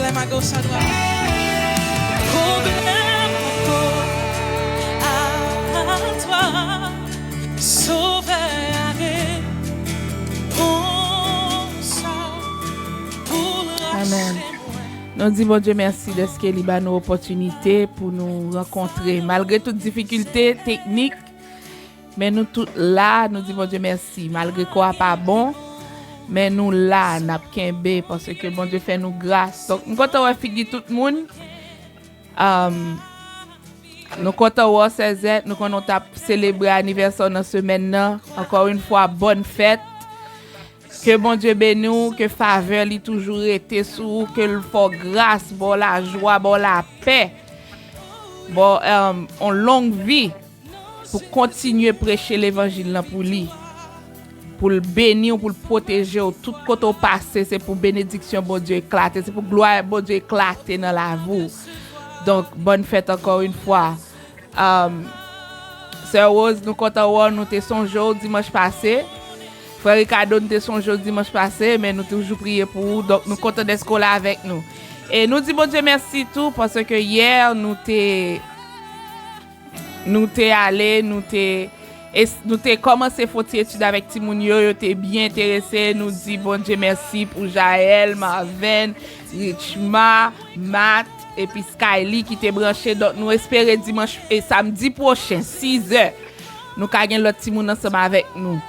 problème à gauche, à droite. Problème encore à toi. Sauveur avec bon ça pour le Amen. Nous disons bon Dieu merci de ce qu'il a nous opportunité pour nous rencontrer malgré toutes difficultés techniques. Mais nous tous là, nous disons bon Dieu merci malgré quoi pas bon. Mais nous là, n'a pas parce que bon Dieu fait nous grâce. Donc nous comptons figuer tout le monde. Nous comptons CZ, nous comptons célébrer l'anniversaire dans semaine là. Encore une fois bonne fête. Que bon Dieu bénisse, que faveur lui toujours été sous, que le faut grâce, bon la joie, bon la paix. Bon en longue vie pour continuer à prêcher l'évangile là pour lui. Pour le bénir, pour le protéger, tout côté passé, c'est pour bénédiction, bon Dieu éclater, c'est pour gloire, bon Dieu éclater dans la vie. Donc, bonne fête encore une fois. Sœur Rose, nous comptons, nous te songeons dimanche passé. Frère Ricardo, nous te songeons dimanche passé, mais nous toujours prier pour vous. Donc, nous comptons d'être là avec nous. Et nous disons bon Dieu merci tout, parce que hier, nous t'es allé, nous t'ai commencé faut étude avec Timounio, yo t'es bien intéressé, nous dit bon Dieu merci pour Jaël, Marvin, Richma, Matt et puis Skyly qui t'est branché. Donc nous espérons dimanche et samedi prochain 6h nous ka gen l'autre Timoun ensemble avec nous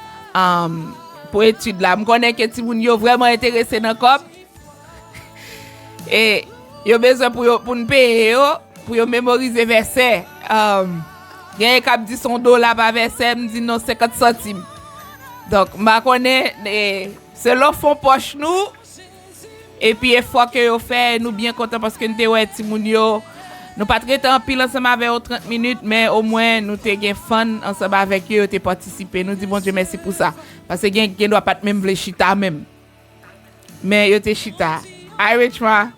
pour étude là. Je connais que Timounio vraiment intéressé dans cop et yo besoin pour nous payer pour yo mémoriser verset. Gen kap di son $, pa verset, me dit non 50 centimes. Donc, ma connais c'est leur fond poche nous. Et puis effort que yo fait, nous bien content parce que nous te ouais Timoun yo. Nous pas traiter en pile ensemble avec eux 30 minutes, mais au moins nous te gen fun ensemble avec eux, te participer. Nous dit bon Dieu merci pour ça parce que gen doit pas même vle chita même. Mais yo te chita. Hi Richma.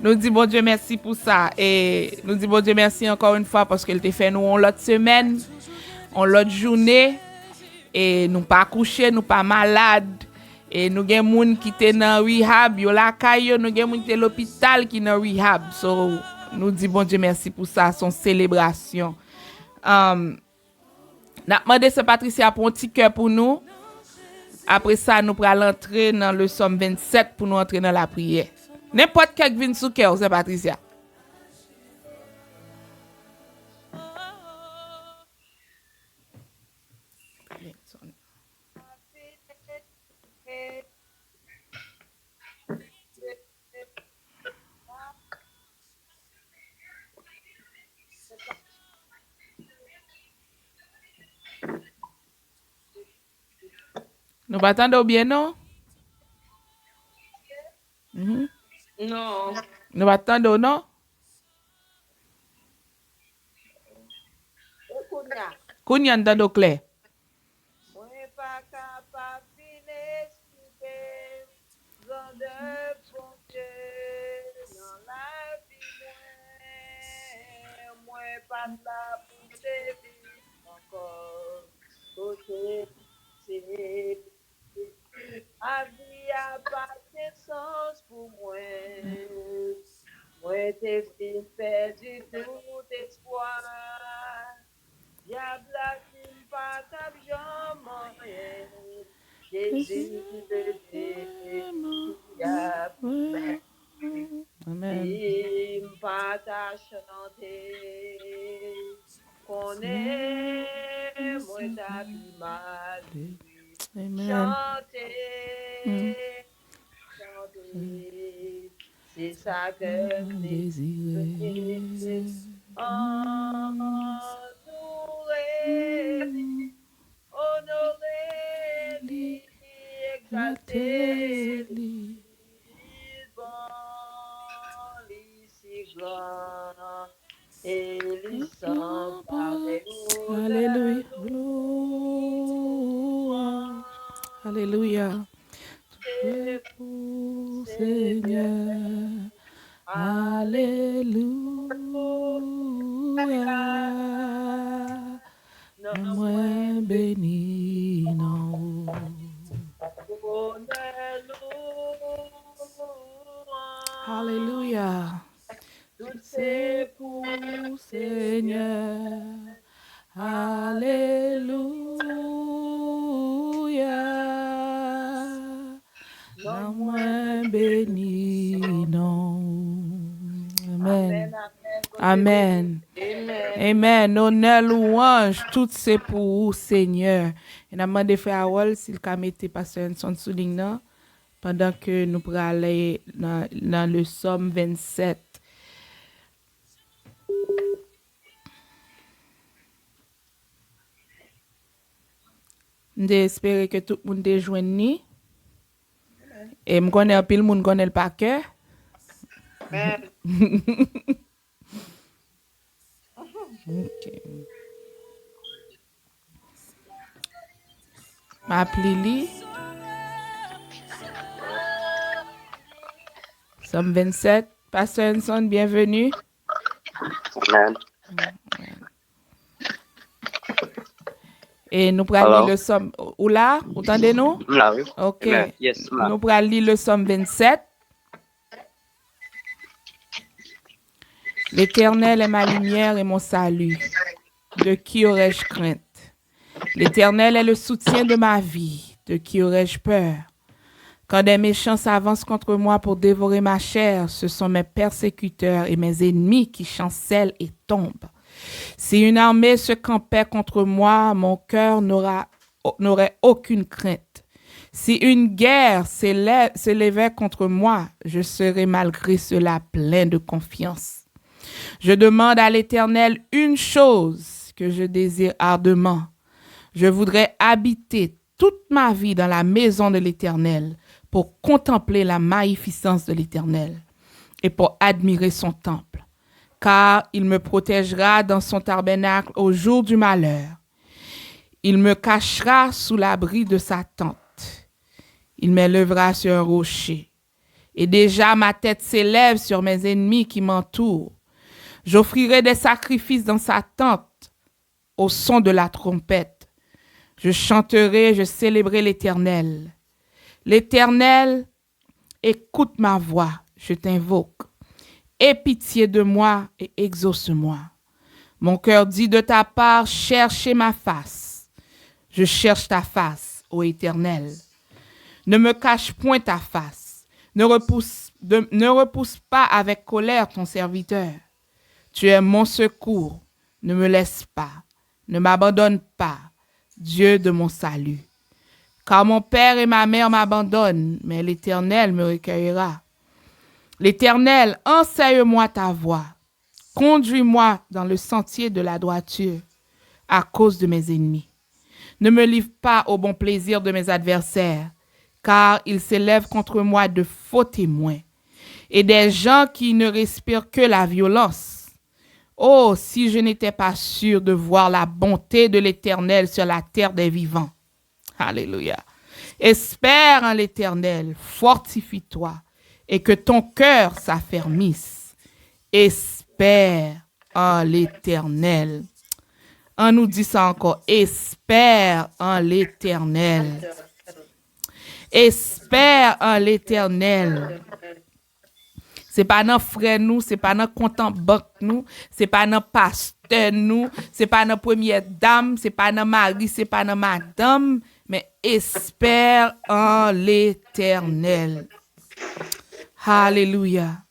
Nous disons bon Dieu merci pour ça. Et nous disons bon Dieu merci encore une fois parce qu'il t'a fait nous en l'autre semaine, en l'autre journée. Et nous pas couchés, nous pas malades. Et nous avons des gens qui sont dans rehab, yo la caille, nous avons des gens qui sont à l'hôpital qui sont dans rehab. So, nous disons bon Dieu merci pour ça, son célébration. N'a demandé ce Patricia pour un petit cœur pour nous. Après ça, nous allons entrer dans le Somme 27 pour nous entrer dans la prière. N'importe quel vin sous cœur, c'est Patricia. Nous pas attendre bien, non? Non. Nous pas attendre, non? Kounya n'tando clair. Avis a pas de sens pour moi. Moi, t'es perdu tout espoir. Diable a film pas ta jamais. Jésus de Dieu. Amen. Il pas ta chanter. Qu'on est, moi, ta vie mal. Amen. Chanter, chanter, c'est ça que nous désirons. Honorer, exalter, bon, si grand, et lui sans parler. Alléluia. Gloire. Alléluia. Tu pour Seigneur. Alléluia. Moi béni non. Alléluia. Tout c'est Pour Seigneur. Alléluia. Non moins béni, non. Amen. Amen. Amen. Honneur, louange, tout c'est pour Seigneur. Et n'a demandé frère Harold s'il ka mette pasteur son souligne là pendant que nous pourrons aller dans le Somme 27. J'espère que tout le monde est joint. Et je connais un peu le monde connaît le par cœur. Amen. Ok. M'appelle li. Somme 27. Pasteur Hanson, bienvenue. Amen. Et nous prenons Alors? le Somme. Ou là? Entendez-nous? Là, oui. Ok. Amen. Yes, là. Nous prenons le Somme 27. L'Éternel est ma lumière et mon salut. De qui aurais-je crainte? L'Éternel est le soutien de ma vie. De qui aurais-je peur? Quand des méchants s'avancent contre moi pour dévorer ma chair, ce sont mes persécuteurs et mes ennemis qui chancellent et tombent. Si une armée se campait contre moi, mon cœur n'aurait aucune crainte. Si une guerre s'élevait contre moi, je serais malgré cela plein de confiance. Je demande à l'Éternel une chose que je désire ardemment. Je voudrais habiter toute ma vie dans la maison de l'Éternel pour contempler la magnificence de l'Éternel et pour admirer son temple. Car il me protégera dans son tabernacle au jour du malheur. Il me cachera sous l'abri de sa tente. Il m'élèvera sur un rocher. Et déjà ma tête s'élève sur mes ennemis qui m'entourent. J'offrirai des sacrifices dans sa tente au son de la trompette. Je chanterai, je célébrerai l'Éternel. L'Éternel, écoute ma voix, je t'invoque. Aie pitié de moi et exauce-moi. Mon cœur dit de ta part, cherchez ma face. Je cherche ta face, ô Éternel. Ne me cache point ta face. Ne repousse pas avec colère ton serviteur. Tu es mon secours. Ne me laisse pas. Ne m'abandonne pas, Dieu de mon salut. Car mon père et ma mère m'abandonnent, mais l'Éternel me recueillera. L'Éternel, enseigne-moi ta voie. Conduis-moi dans le sentier de la droiture à cause de mes ennemis. Ne me livre pas au bon plaisir de mes adversaires, car ils s'élèvent contre moi de faux témoins et des gens qui ne respirent que la violence. Oh, si je n'étais pas sûr de voir la bonté de l'Éternel sur la terre des vivants. Alléluia. Espère en l'Éternel, fortifie-toi et que ton cœur s'affermisse. Espère en l'Éternel. On nous dit ça encore. Espère en l'Éternel. Espère en l'Éternel. C'est pas notre frère nous, c'est pas notre compte en banque nous, c'est pas notre pasteur nous, c'est pas notre première dame, c'est pas notre mari, c'est pas notre madame, mais espère en l'Éternel. Alléluia.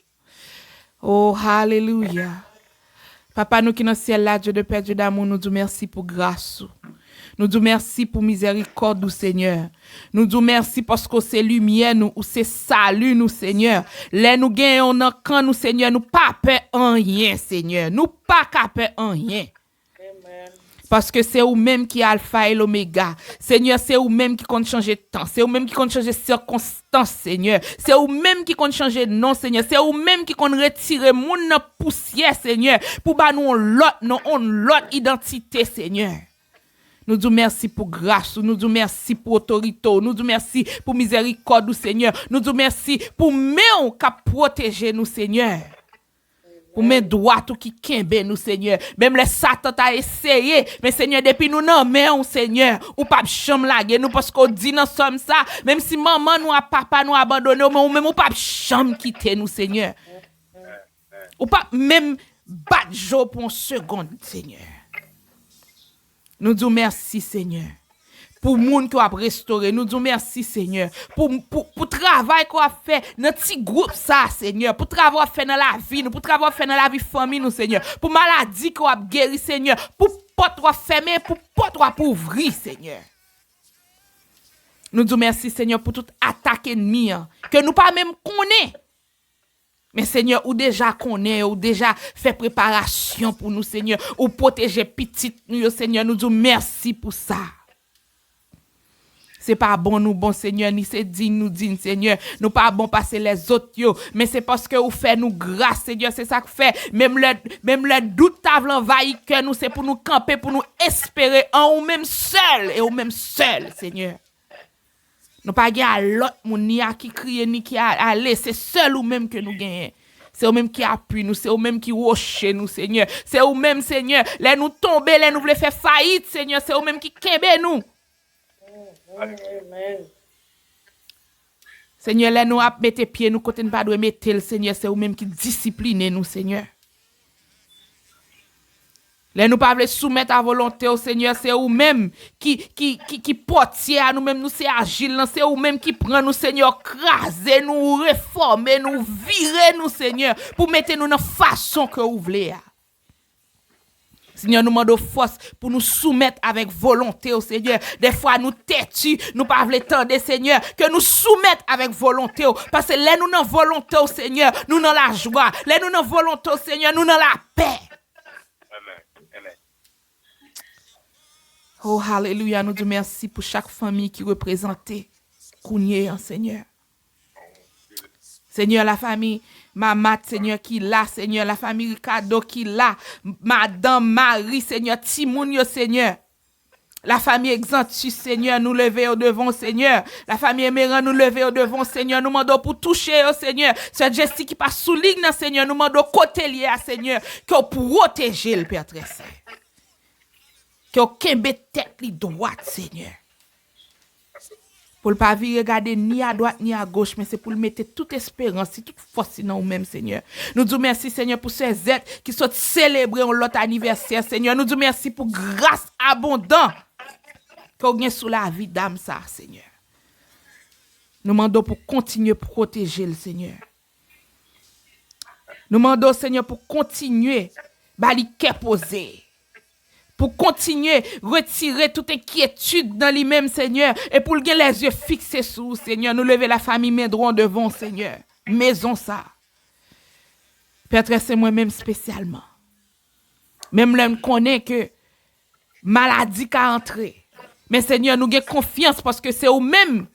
Oh, alléluia. Papa, nous qui dans le ciel là, Dieu de Père, Dieu d'amour, nous disons merci pour grâce. Nous disons merci pour miséricorde, Seigneur. Nous disons merci parce que c'est lumière, nous, ou c'est salut, nous, Seigneur. Là, nous gagnons dans quand nous, Seigneur, nous pas peur en rien, Seigneur. Nous pas peur en rien. Parce que c'est vous-même qui est alpha et l'oméga. Seigneur, c'est vous-même qui compte changer de temps. C'est vous-même qui compte changer de circonstances, Seigneur. C'est vous-même qui compte changer de nom, Seigneur. C'est vous-même qui compte retirer mon poussière, Seigneur. Pour bah nous l'autre identité, Seigneur. Nous disons merci pour grâce, nous disons merci pour autorité, nous disons merci pour miséricorde, Seigneur. Nous disons merci pour main qui protéger nous, Seigneur. Pour mes droits tout qui kembe nous, Seigneur. Même les Satan t'a essayé, mais Seigneur, depuis nous non, mais Seigneur, ou pas chambre laguer nous parce qu'on dit dans somme ça, même si maman nous a papa nous abandonné, mais ou même ou pas chambre quitter nous, Seigneur. Ou pas même battre jour pour une seconde, Seigneur. Nous disons merci, Seigneur. Pour le monde qui a restauré, nous disons merci, Seigneur. Pour le travail qu'on a fait dans notre groupe, ça, Seigneur. Pour le travail qu'on a fait dans la vie, pour le travail qu'on a fait dans la vie famille, nous, Seigneur. Pour la maladie qu'on a guéri, Seigneur. Pour le porte qu'on a fermé, pour le porte qu'on a ouvrir, Seigneur. Nous disons merci, Seigneur, pour toute attaque ennemie, que nous pas même connaissons. Mais Seigneur, ou déjà connaît, ou déjà fait préparation pour nous, Seigneur, ou protéger petit nous, Seigneur, nous disons merci pour ça. C'est pas bon nous, bon Seigneur, ni c'est digne, Seigneur. Nous pas bon passer les autres, yo. Mais c'est parce que vous faites nous grâce, Seigneur. C'est ça que fait. Même le doute table envahi que nous, c'est pour nous camper, pour nous espérer en ou même seul, et ou même seul, Seigneur. Nous pas gagner l'autre moun ni a qui crie ni qui a aller, c'est seul ou même que nous gagnons. C'est eux même qui appuie nous, c'est eux même qui roche nous, Seigneur. C'est eux même, Seigneur, les nous tomber, les nous voulons faire faillite, Seigneur, c'est eux même qui kembe nous. Amen. Seigneur, les nous a mettre pied nous côté pas doit mettre le Seigneur, c'est eux même qui discipline nous, Seigneur. Les nous pas soumettre à volonté au Seigneur, c'est vous-même qui portier à nous-mêmes, nous c'est agile, c'est vous-même qui prend nous, Seigneur, craser nous, réformer nous, virer nous, Seigneur, pour mettre nous dans la façon que vous voulez. Seigneur, nous demandons force pour nous soumettre avec volonté au Seigneur. Des fois, nous têtus, nous pas voulons tendre, Seigneur, que nous soumettre avec volonté. Parce que là, nous dans volonté au Seigneur, nous dans la joie. Là, nous dans volonté au Seigneur, nous dans la paix. Oh, alléluia, nous disons merci pour chaque famille qui représentée. Kounye, Seigneur. Seigneur, la famille Mamat, Seigneur, qui là, Seigneur, la famille Ricardo qui là, Madame Marie, Seigneur, Timoun, Seigneur. La famille Exantus, Seigneur, nous lever au devant, Seigneur. La famille Emeran, nous lever au devant, Seigneur. Nous demandons pour toucher, Seigneur. Cette Jessie qui passe sous ligne, Seigneur. Nous demandons côté lié, Seigneur, que pour protéger le Père très saint. Que kembe tête li droite, Seigneur. Pour ne pas regarder ni à droite ni à gauche, mais c'est pour le mettre toute espérance, toute force dans nous-mêmes, Seigneur. Nous disons merci, Seigneur, pour ces êtres qui sont célébrés l'autre anniversaire, Seigneur. Nous disons merci pour grâce abondante qu'on gagne sous la vie d'âme, ça, Seigneur. Nous demandons pour continuer à protéger le Seigneur. Nous demandons, Seigneur, pour continuer à lui poser. Pour continuer à retirer toute inquiétude dans lui-même, Seigneur, et pour le gagner les yeux fixés sur, Seigneur, nous lever la famille Médron devant, Seigneur. Maison ça. Père, c'est moi-même spécialement. Même là, nous connaissons que maladie qui a entré. Mais Seigneur, nous avons confiance parce que c'est vous-même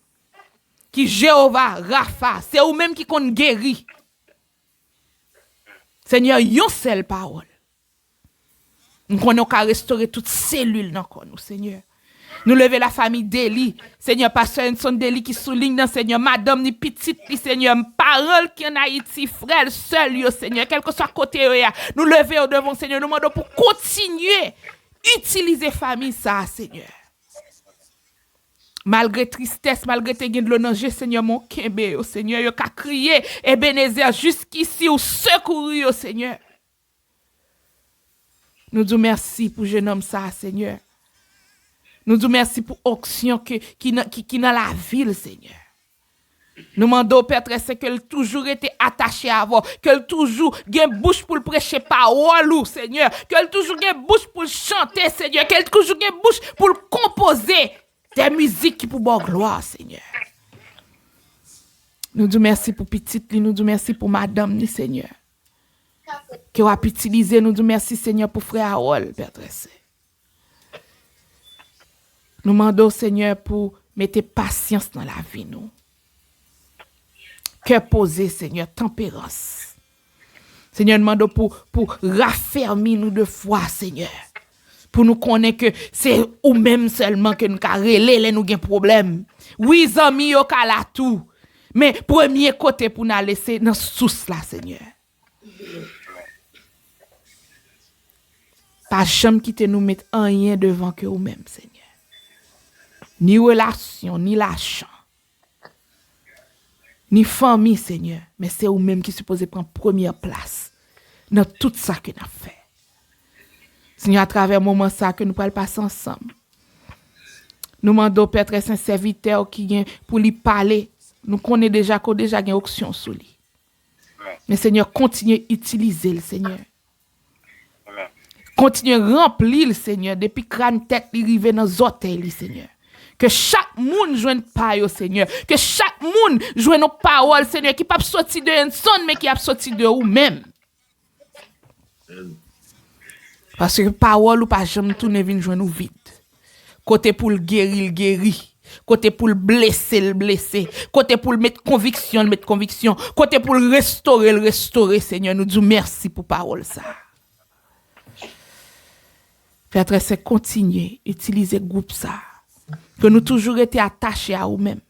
qui Jéhovah, Rapha, c'est vous-même qui compte guéri. Seigneur, yon seule parole. Nous connaissons qu'à restaurer toutes cellules dans nous, Seigneur. Nous lever la famille d'Eli, Seigneur, pasteur Enson d'Eli qui souligne dans Seigneur, madame ni petite, Seigneur, parole qui en Haïti, frère, seul, yo, Seigneur, quel que soit côté, nous lever au devant, Seigneur, nous demandons pour continuer, utiliser famille, ça, Seigneur. Malgré tristesse, malgré te gen de l'onanger, Seigneur, mon kembe, oh Seigneur, yo ka crier, Ebenezer, jusqu'ici, ou secourir, oh Seigneur. Nous disons merci pour jeune homme ça, Seigneur. Nous disons merci pour l'onction qui dans la ville, Seigneur. Nous demandons, Père très saint, qu'elle toujours été attachée à vous, qu'elle toujours gagne bouche pour le prêcher parole, Seigneur, qu'elle toujours gagne bouche pour le chanter, Seigneur, qu'elle toujours gagne bouche pour le composer des musiques qui pour bonne gloire, Seigneur. Nous disons merci pour petite, nous disons merci pour madame, Seigneur. Que vous avez utilisé, nous disons merci Seigneur pour frère Harold, Père Tressé. Nous demandons Seigneur pour mettre patience dans la vie, nous. Cœur posé, Seigneur, tempérance. Seigneur, nous demandons pour raffermir nous de foi, Seigneur. Pour nous connaître que c'est ou même seulement que nous avons relé, nous avons problème. Oui, amis, nous avons tout. Mais premier côté pour nous laisser dans source là, Seigneur. Pas jamais quitter nous mettre rien devant que vous-même, Seigneur. Ni relation, ni l'argent, ni famille, Seigneur. Mais c'est vous-même qui supposez prendre première place. dans tout ça que nous avons fait. Seigneur, à travers moment ça que nous pouvons passer ensemble. Nous demandons Père très saint serviteur qui vient pour lui parler. Nous connaissons déjà qu'on déjà une option sur lui. Mais Seigneur, continue à utiliser le Seigneur. Continue à remplir le Seigneur depuis crâne tête li rive dans orteils Seigneur. Que chaque monde joigne pas au Seigneur, que chaque monde joigne nos paroles Seigneur qui pas sorti de un son mais qui a sorti de ou même. Parce que parole ou pas jamais tourner vinn joindre nous vite. Côté pour le guérir, le guéri. Côté pour le blesser, le blesser. Côté pour le mettre conviction, le mettre conviction. Côté pour le restaurer, Seigneur. Nous disons merci pour parole ça. Père très saint, continuez, utilisez le groupe ça. Que nous toujours été attachés à nous-mêmes.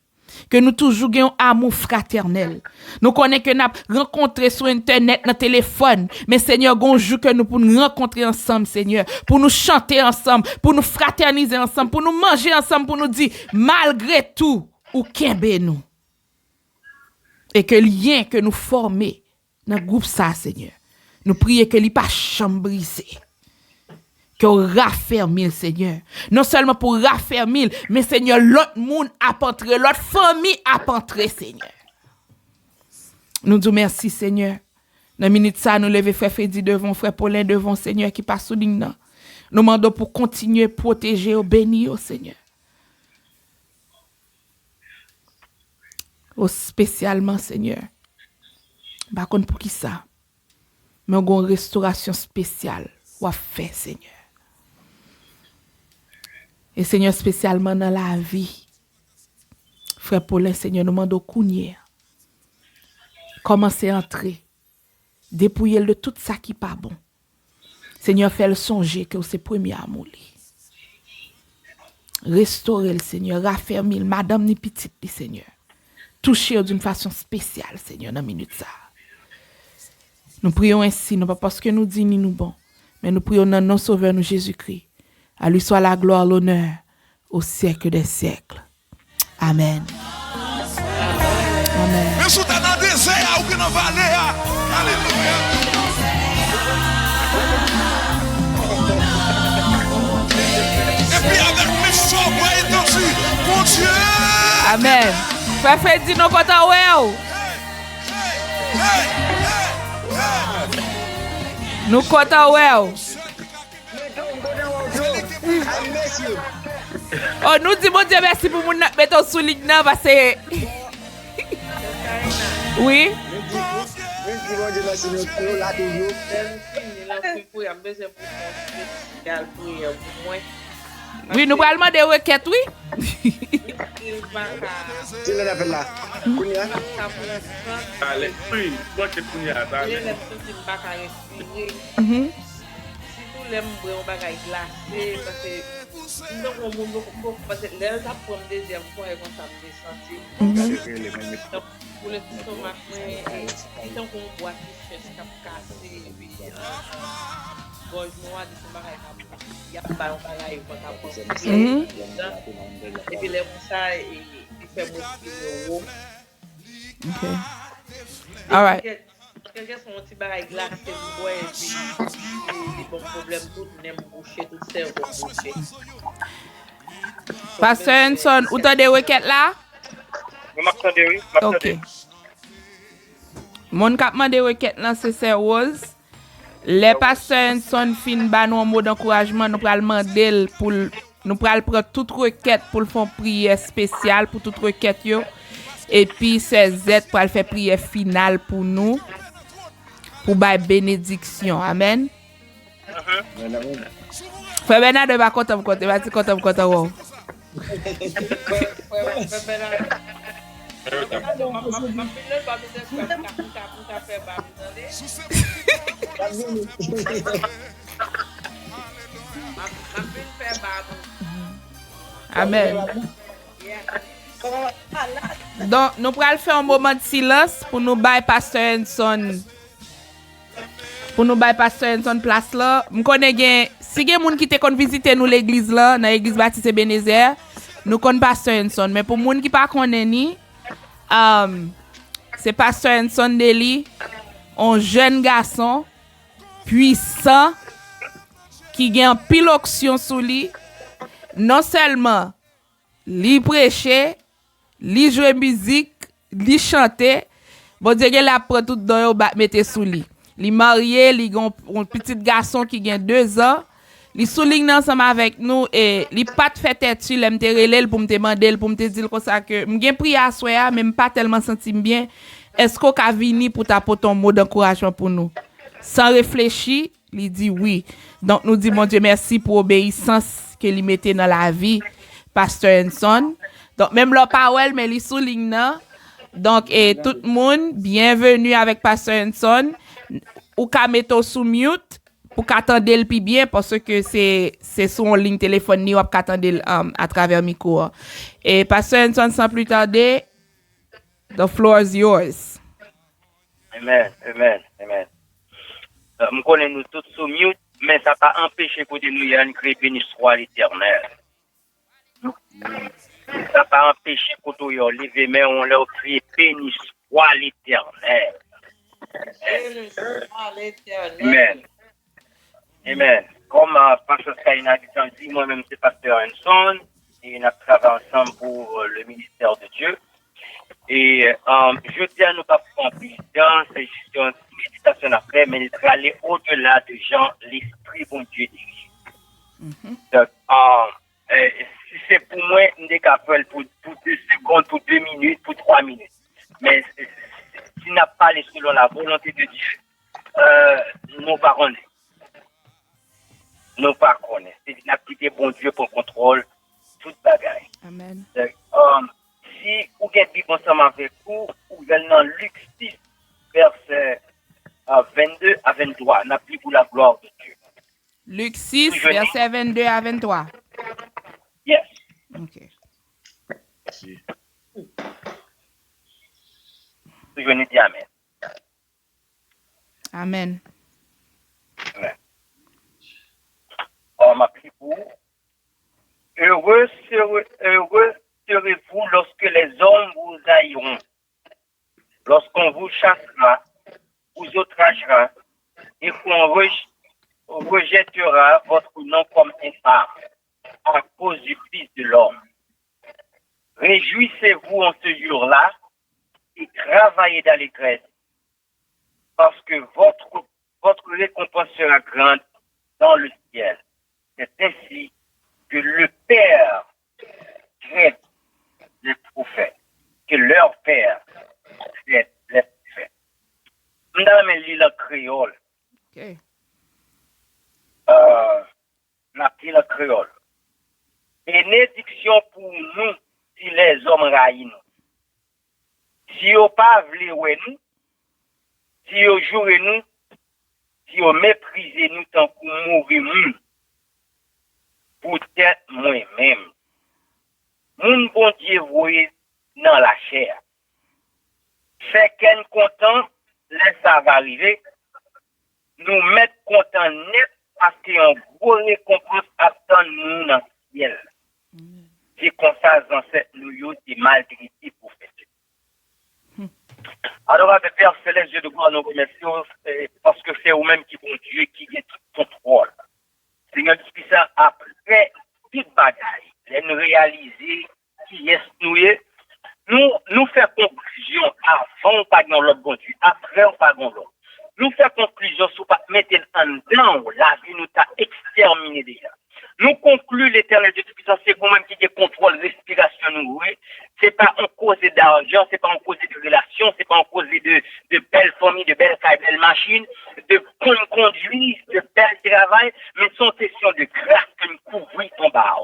Que nous toujours ayons un amour fraternel. Nous connaissons que nous avons rencontré sur Internet, dans le téléphone. Mais Seigneur, bonjour que nous pour nous rencontrer ensemble, Seigneur. Pour nous chanter ensemble, pour nous fraterniser ensemble, pour nous manger ensemble, pour nous dire, malgré tout, ou qu'embé nous. Et que le lien que nous formons dans le groupe ça, Seigneur, nous prions que l'il pas chambrisé. Que raffermir, Seigneur. Non seulement pour raffermir, mais Seigneur, l'autre monde a entré, l'autre famille a entré, Seigneur. Nous disons merci, Seigneur. Dans la minute ça, nous levons frère Fedi devant, frère Paulin devant, Seigneur, qui passe sous ligne. Nous demandons pour continuer à protéger, au bénir, Seigneur. Spécialement, Seigneur. Par contre, pour qui ça? Mais on a une restauration spéciale. Ou à faire, Seigneur. Et Seigneur, spécialement dans la vie, frère Paulin, Seigneur, nous demandons kounye. Commencez à entrer. Dépouiller de tout ça qui n'est pas bon. Seigneur, fais le songer que c'est premier amour. Restaurer le Seigneur, raffermir madame ni petite, Seigneur. Toucher d'une façon spéciale, Seigneur, dans la minute ça. Nous prions ainsi, non pas parce que nous disons ni nous bon, mais nous prions dans notre Sauveur, nous Jésus-Christ. À lui soit la gloire, l'honneur, au siècle des siècles. Amen. Amen. Mais sous ta dans désert ou que dans vallée. Alléluia. Et puis avec mes sobres étendus, mon Dieu. Amen. Frère Fedi, nous comptons ouais. Nous comptons ouais. Oh, nous disons bon Dieu merci pour nous mettre sous ligne parce que oui. Oui, nous allons demander des requêtes, oui. Tu l'as fait là. Allez, oui, toi qui es l'aime on bagaille glacé parce que nous on monde parce que là ça prend deuxième fois et comme ça me sentir pour le stomac mais tant qu'on boit qui fait cap casser et puis gorge noire de ce bagaille il y a pas un bagaille pour ta et puis là ça il fait beaucoup de OK. All right. Quelqu'un son petit bagaille glacé vous boire et puis des bons problèmes tout n'aime boucher tout cerveau boucher. Pasteur Hanson, où t'as des requêtes là? oui. OK. Mon capement des requêtes là c'est Sœur Rose. Les pasteurs Hanson fin ba nous un mot d'encouragement, nous pral demander pour nous pral prendre toute requête pour le faire prière spéciale pour toute requête yo. Et puis c'est Z pour faire prière finale pour nous. Pour bailler bénédiction. Amen. Frère Bernard de va content côté, va dire content wow. Amen. Donc nous allons faire un moment de silence pour nous bailler pasteur Hanson. Pour nous bailler pasteur Hanson place là. Je connais gen si gen moun qui te kon visiter nous l'église là, dans l'église Baptiste Ebenezer, nous connais pasteur Hanson, mais pour moun qui pas connaît ni c'est pasteur Hanson Deli, un jeune garçon puissant, qui gen pile option sous lui. Non seulement li prêcher, li jouer musique, li chanter, bon Dieu gen la prend tout dans yo ba mette sous lui. Li marié, li gon un petit garçon qui gen 2 ans. Li souligne ensemble avec nous et li pas fait tête sur l'aime te relèl pour me demander pour me dire comme ça que m'gen prié à soya même pas tellement senti bien. Est-ce qu'on ka vini pour t'apporter ton mot d'encouragement pour nous? Sans réfléchir, il dit oui. Donc nous dit mon Dieu merci pour obéissance que li mettait dans la vie pasteur Henson. Donc même leur parole mais li souligne nan. Donc et tout le monde bienvenue avec pasteur Henson. Ou ka mettre sous mute pour qu'attendre le plus bien parce que c'est sur une ligne téléphone ni ou qu'attendre à travers micro. Et pasteur Henson sans plus tarder, the floor is yours. Amen, amen, amen. Nous connaissons nous tous sous mute, mais ça n'a pas empêché que nous ayons créé béni soit l'éternel. Ça n'a pas empêché que nous ayons levé, mais on l'a créé béni soit l'éternel. Amen. Amen. Comme Pasteur Kaina dit, moi-même c'est Pasteur Henson, et nous travaillons ensemble pour le ministère de Dieu. Et je tiens à nous pas prendre dans c'est juste une méditation après, mais il faut aller au-delà de gens, l'esprit bon Dieu dirige. Donc, si c'est pour moi, je suis capable pour 2 secondes, pour 2 minutes, pour 3 minutes. Mais si n'a pas les selon la volonté de Dieu, nous pas connaître. Nous pas connaître. C'est une activité bon Dieu pour contrôle toute bagaille. Amen. Donc, si vous êtes vivre ensemble avec vous, vous allez dans Luc 6, verset 22 à 23. N'a plus pour la gloire de Dieu. Luc 6, verset 22 à 23. Yes. OK. Je venais dire Amen. Amen. Amen. On m'a pris pour heureux serez-vous lorsque les hommes vous haïront, lorsqu'on vous chassera, vous outragera, et qu'on rejettera votre nom comme infâme à cause du Fils de l'homme. Réjouissez-vous en ce jour-là et travaillez d'allégresse, parce que votre récompense sera grande dans le ciel. C'est ainsi que le Père traite les prophètes, que leur Père traite les prophètes. M'dame lit le créole. OK. N'a pris le créole. Bénédiction pour nous si les hommes raillent nous. Si on pas vle nous, si on joue nous, si on méprise nous tant qu'on mourir nous, peut-être moi-même. Mon bon Dieu voyez dans la chair. C'est qu'un content, là ça va arriver. Nous mettre content net parce qu'il y a une grosse récompense attend nous dans le ciel. C'est comme ça, les ancêtres nous ont été maltraités pour faire ça. Alors, avec Père Céleste, Dieu de gloire, nous remercions parce que c'est vous-même qui bon Dieu qui a tout contrôle. Seigneur, qui ça après toute bagaille, nous réaliser qui est nous faire conclusion avant pas dans l'autre bon Dieu, après on pas dans l'autre. Nous faire conclusion sur pas mettre en dedans la vie nous t'a exterminé déjà. Nous conclut l'éternel Dieu Tout-Puissant, c'est vous-même qui contrôle respiration nous, oui. C'est pas en cause d'argent, c'est pas en cause de relations, c'est pas en cause de belles familles, de belles tailles, belles machines, de bonnes conduites, de belles travail, mais sont question de grâce que nous couvrons ton bas.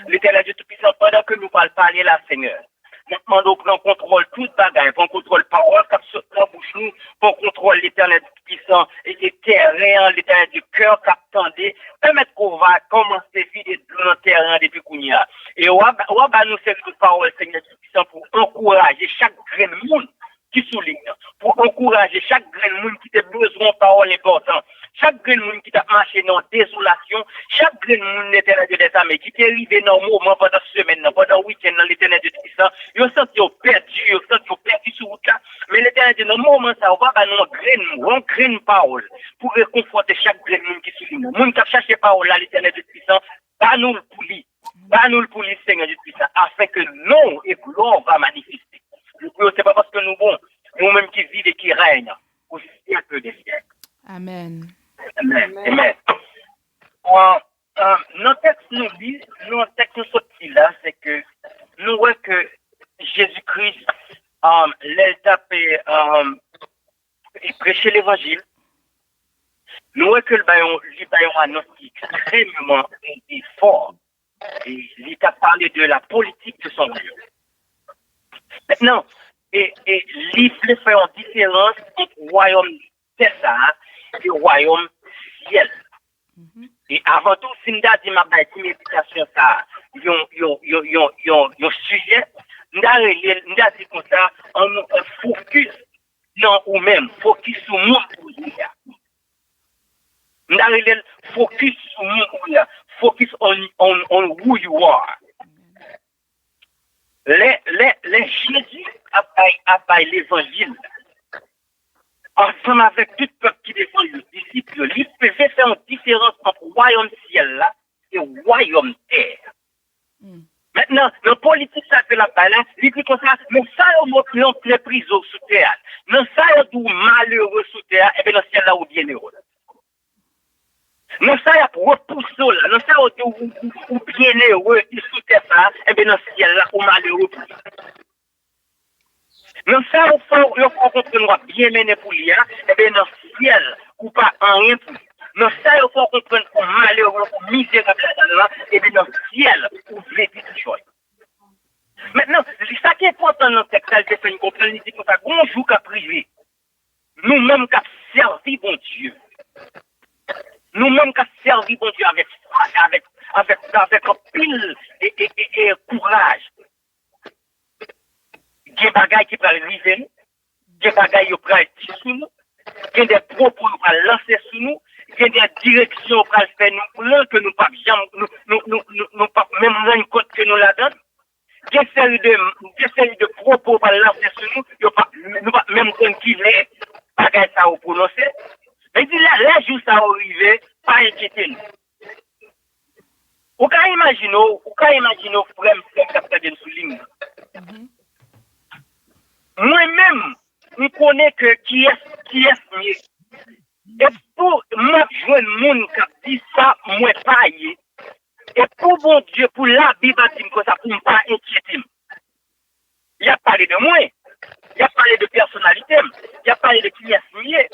L'éternel Dieu Tout-Puissant, pendant que nous parlons parler là, Seigneur. Maintenant, nous prenons contrôle toute bagaille, prend contrôle parole, cap sur la bouche nous, prend contrôle l'éternel puissant et des terrains, l'éternel du cœur, cap tendez, permettre qu'on va commencer à vider dans le terrain depuis qu'on y a. Et on va nous servir de parole, Seigneur puissant, pour encourager chaque grain de monde qui souligne, pour encourager chaque grain de monde qui a besoin de parole importante, chaque grand monde qui t'a marché dans désolation, chaque grand monde l'éternel de des armées qui t'est arrivé dans le moment pendant semaine, pendant le week-end dans l'éternel de puissant, ils ont senti perdu, ils ont senti perdu sur route là. Mais l'éternel de dans le moment ça, on va nous grain parole pour réconforter chaque grand monde qui suit nous. Monde qui a cherché parole là, l'éternel de puissant, pas nous le pour lui. Pas nous le pour lui, Seigneur de puissant, afin que non et gloire va manifester. C'est pas parce que nous bons, nous-mêmes qui vivons et qui règnent au siècle des siècles. Amen. Amen. Amen. Notre texte nous dit, notre texte nous sorti là, c'est que nous voyons que Jésus-Christ, l'étape et prêcher l'évangile. Nous voyons que le baillon annonce extrêmement et fort. Et il t'a parlé de la politique de son royaume. Maintenant, et il voulait faire une différence entre le royaume terre et le royaume ciel. Et avant tout, si nous avons dit ma méditation, ça, un sujet, nous avons dit comme ça, on focus dans nous-mêmes, focus sur nous. Nous avons dit focus sur nous, focus on who you are. Les Jésus a fait l'évangile. Ensemble avec tout peuple qui défend le disciple, il faisait faire une différence entre royaume ciel là et royaume terre. Maintenant, dans la politique, ça fait la balance, il dit comme ça, mais ça, on montre les prisons sous terre. Dans ça, on dit malheureux sous terre, et bien dans le ciel là, on bien heureux. Dans ça, il y a repoussé là, dans ça, on dit ou bien heureux, qui sous terre ça, et bien dans le ciel là, ou malheureux pour lui. Dans ça, il faut comprendre bien mener pour lui, et bien dans le ciel, ou pas en rien pour lui. Dans ça, il faut comprendre qu'on malheureux, misérable là, et bien dans le ciel, ou vléti de joie. Maintenant, c'est ça qui est important dans le texte, c'est que nous comprenons, il dit que ça, bonjour qu'à privé. Nous-mêmes qu'à servir bon Dieu. Nous-mêmes qu'à servir bon Dieu avec pile et courage. Il y a des bagailles qui peuvent arriver, il y a des bagailles qui peuvent être sous nous, il y a des propos qui peuvent lancer sous nous, il y a des directions qui peuvent faire nous, que nous ne pas même rendre compte que nous la donnons. Il y a une série de propos qui peuvent lancer sous nous, nous ne pas même compte qui les bagailles ça au prononcer. Mais il dit là, les jours ça arrivé, pas inquiéter nous. Vous pouvez imaginer, frère, que souligne. Moi-même, je connais que qui est mieux. Et pour moi, jouer le monde qui dit ça, moi, pas y. Et pour bon Dieu, pour la Bible, comme ça, pour ne pas inquiéter. Il a parlé de moi. Il a parlé de personnalité. Il a parlé de qui est mieux.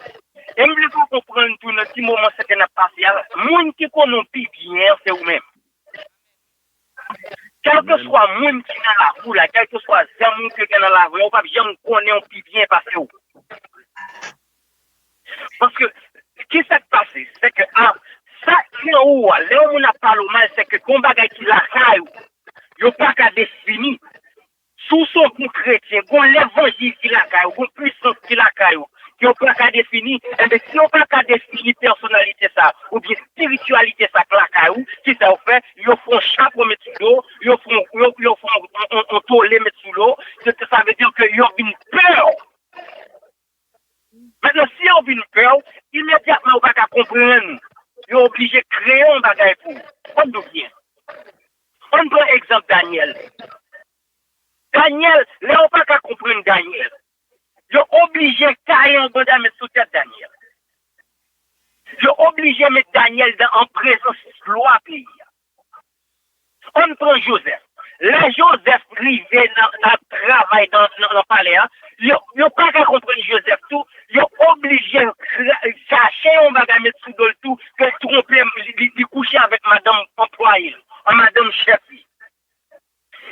Et je veux comprendre tout le petit moment ce qui n'a pas passé. Moi qui connais bien, c'est vous-même. Quel que soit le monde qui est dans la rue, quel que soit le monde qui est dans la rue, on ne peut pas jamais connaître bien passer où. Parce que, ce qui s'est passé, c'est que, ça qui est en haut, là où on a parlé mal, c'est que, quand on qui la caille, il n'y a pas qu'à définir. Sous son coup chrétien, quand l'évangile qui la caille, quand puissance qui la caille, qui n'ont pas qu'à définir, et bien si on n'a pas qu'à définir personnalité ça, ou bien spiritualité ça, qui ça fait, ils font chapeau mettre sous l'eau, ils font un tollé mettre sous l'eau, ça veut dire qu'ils ont une peur. Maintenant, si on a une peur, immédiatement on va pas comprendre. Ils sont obligés de créer un bagage pour vous. On nous vient. On prend exemple Daniel. Daniel, là on va pas comprendre Daniel. Ils sont obligés de carrer un bandage mettre sous tête Daniel. Ils sont obligés de mettre Daniel en présence de loi pays. On prend Joseph. Là, Joseph rivé dans le travail dans le palais. Ils n'ont pas qu'à comprendre Joseph tout. Ils sont obligés de cacher un bagage mettre sous le tout, que tromper, de coucher avec madame employée, madame chef.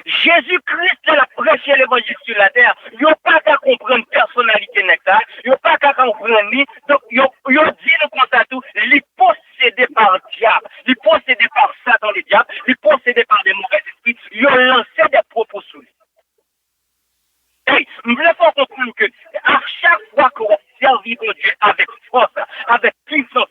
Jésus-Christ, il a prêché l'évangile sur la terre. Ils n'ont pas qu'à comprendre personnalité nectar. Ils n'ont pas qu'à comprendre ni. Donc, ils ont dit le constat tout. Il est possédé par le diable. Il est possédé par Satan, le diable. Il est possédé par des mauvais esprits. Ils ont lancé des propos sur lui. Et, je voulais faire comprendre que, à chaque fois qu'on servit mon Dieu avec force, avec puissance,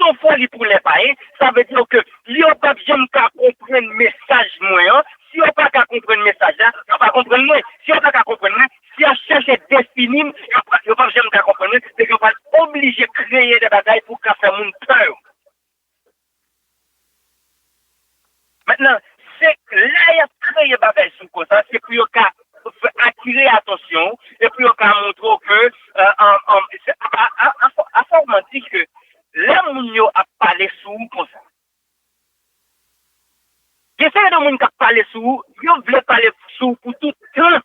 son folie pour les païens, ça veut dire que ils n'ont pas besoin de comprendre le message moyen. Si on pas qu'à comprendre le message là, on pas comprendre moi. Si on pas qu'à comprendre moi, si on cherche à définir, on pas besoin de comprendre, c'est qu'on va obligé de créer des bagailles pour qu'à faire mon peur. Maintenant, c'est là il y a créé des bagailles sur comme ça, c'est pour qu'à attirer attention et puis on va montrer que à forme dit que là moun a parlé sous comme ça. J'essaie de moun qui parler sous, yo veut parler sous pour tout temps.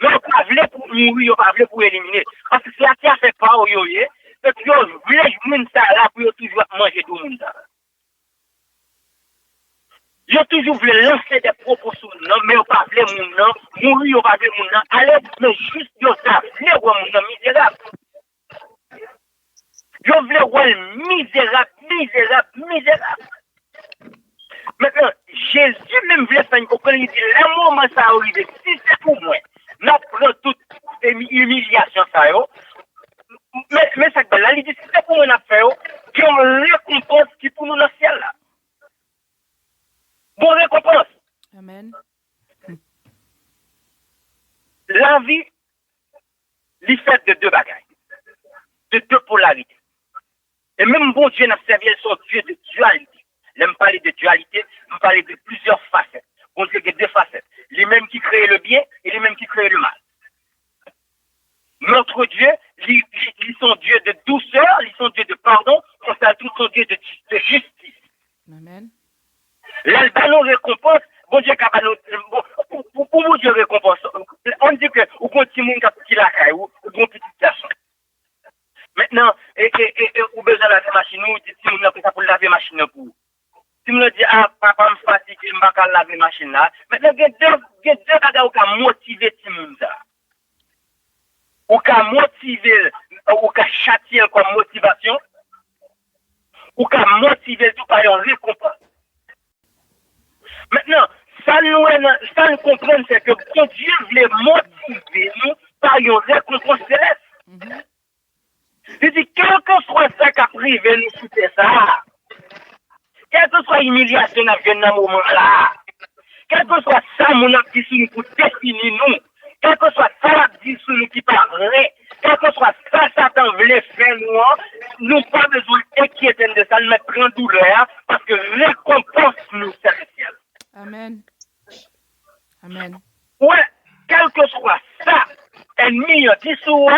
Mais on pas veut pour mourir, on pas veut pour éliminer. Parce que ça qui a fait pas au yo et puis yo veut moun ça là pour toujours manger tout moun ça. Yo toujours voulu lancer des propos sur nous, mais on pas voulu moun nan, mourir on pas voulu moun nan, allez, mais juste yo ça, voulu moun nan misérable. Yo voulu voir misérable. Maintenant, Jésus même voulait faire une comprendre, il dit, le moment ça arrive, si c'est pour moi, nous prenons toute humiliation ça yo. Mais ça là, il dit, si c'est pour moi n'a fait yo, qu'il y a une récompense qui pour nous dans le ciel là. Bonne récompense. Amen. La vie, il fait de deux bagailles, de deux polarités. Et même bon Dieu n'a servi son Dieu de dualité. J'aime parler de dualité, je parler de plusieurs facettes. Bon Dieu a deux facettes. Les mêmes qui créent le bien et les mêmes qui créent le mal. Notre Dieu, ils sont Dieu de douceur, ils sont Dieu de pardon, ils sont Dieu de justice. Amen. L'albano récompense, bon Dieu pour bon Dieu récompense. On dit que ou continue qui la caille ou bon petit garçon. Maintenant, ou besoin de laver machine, ou dit si on a pris ça pour laver machine pour. Si on dit papa me fatigue, je ne vais pas laver machine là. Maintenant, il y a deux bagages qui ont motivé tout le monde. Ou qui motivé, ou qui châtié comme motivation, ou qui motivé tout par une récompense. Maintenant, ça nous comprend, c'est que bon Dieu voulait motiver nous par une récompense céleste. Il dit, quel que soit ça qui a privé nous quitter ça, quelle que soit l'humiliation qui vient dans ce moment-là, quel que soit ça, mon appui sur nous pour définir nous, quel que soit ça, dit sur nous qui parle, quel que soit ça, Satan voulait faire nous n'avons pas besoin d'inquiéter de ça, de mettre en douleur, parce que récompense nous, c'est le ciel. Amen. Amen. Ouais, quel que soit ça, ennemi, dit sur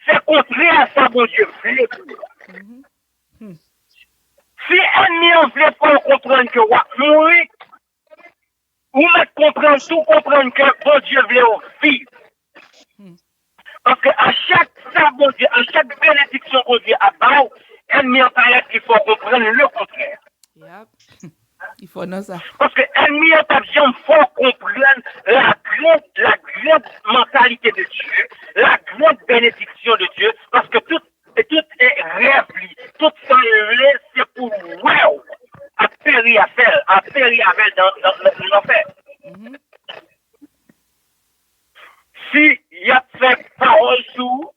c'est contraire à ça, bon Dieu, voulait pour. Si ennemi en voulait pas comprendre que mourir, ou mettre comprendre tout, comprendre que bon Dieu voulait vivre. Parce que à chaque ça, bon Dieu, à chaque bénédiction qu'on dit à bas, ennemi en paraît qu'il faut comprendre le contraire. Yep. Il faut non ça. Parce que ennemi en pas besoin faut comprendre la grande mentalité de Dieu, la grande bénédiction de Dieu, parce que tout est rêve, tout ça c'est pour wow, à périr avec dans l'enfer. Si il y a fait parole sous,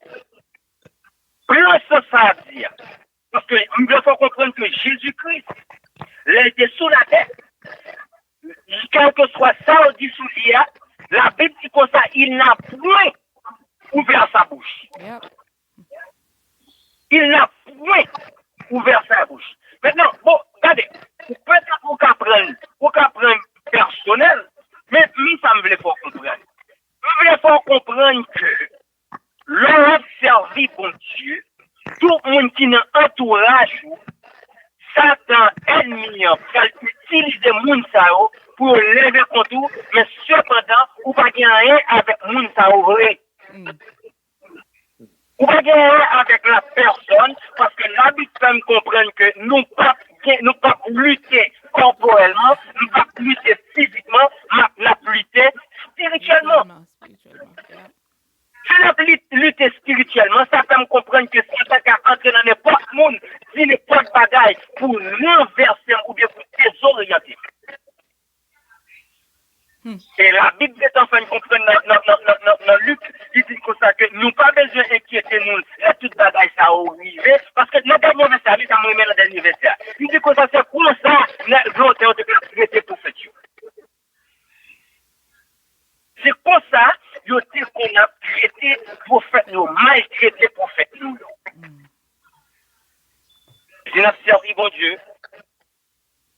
plus ça à dire. Parce que il faut comprendre que Jésus-Christ, il était sous la tête. Quel que soit ça, on dit sous l'IA, la Bible dit comme ça, il n'a point ouvert sa bouche. Yep. Il n'a point ouvert sa bouche. Maintenant, bon, regardez, peut-être pour qu'apprendre personnel, mais ça me voulait pas comprendre. Je voulais pas comprendre que l'on a servi bon Dieu, tout le monde qui est dans l'entourage, Satan, ennemi, utilise des gens pour lever contre vous, mais cependant, vous ne pouvez pas rien avec les gens vrai. Vous ne pouvez pas rien avec la personne, parce que l'habitude comprendre que nous ne pouvons pas lutter corporellement, nous ne pouvons pas lutter physiquement, nous pouvons lutter spirituellement. Si nous lutter spirituellement, ça fait me comprendre que si on peut entrer dans n'importe monde, si n'importe bagaille pour renverser ou bien pour désorienter. Et la Bible est en train de comprendre dans Luc, il dit comme ça que nous pas besoin d'inquiéter nous, là toute bagaille ça arrive, parce que nous avons ça, lui, ça me remet dans dernier verset. Il dit que ça, c'est comme ça, l'auteur de traiter prophète. C'est comme ça, il dit qu'on a traité prophète, nous, maltraité prophète, nous. Je n'ai servi, bon Dieu.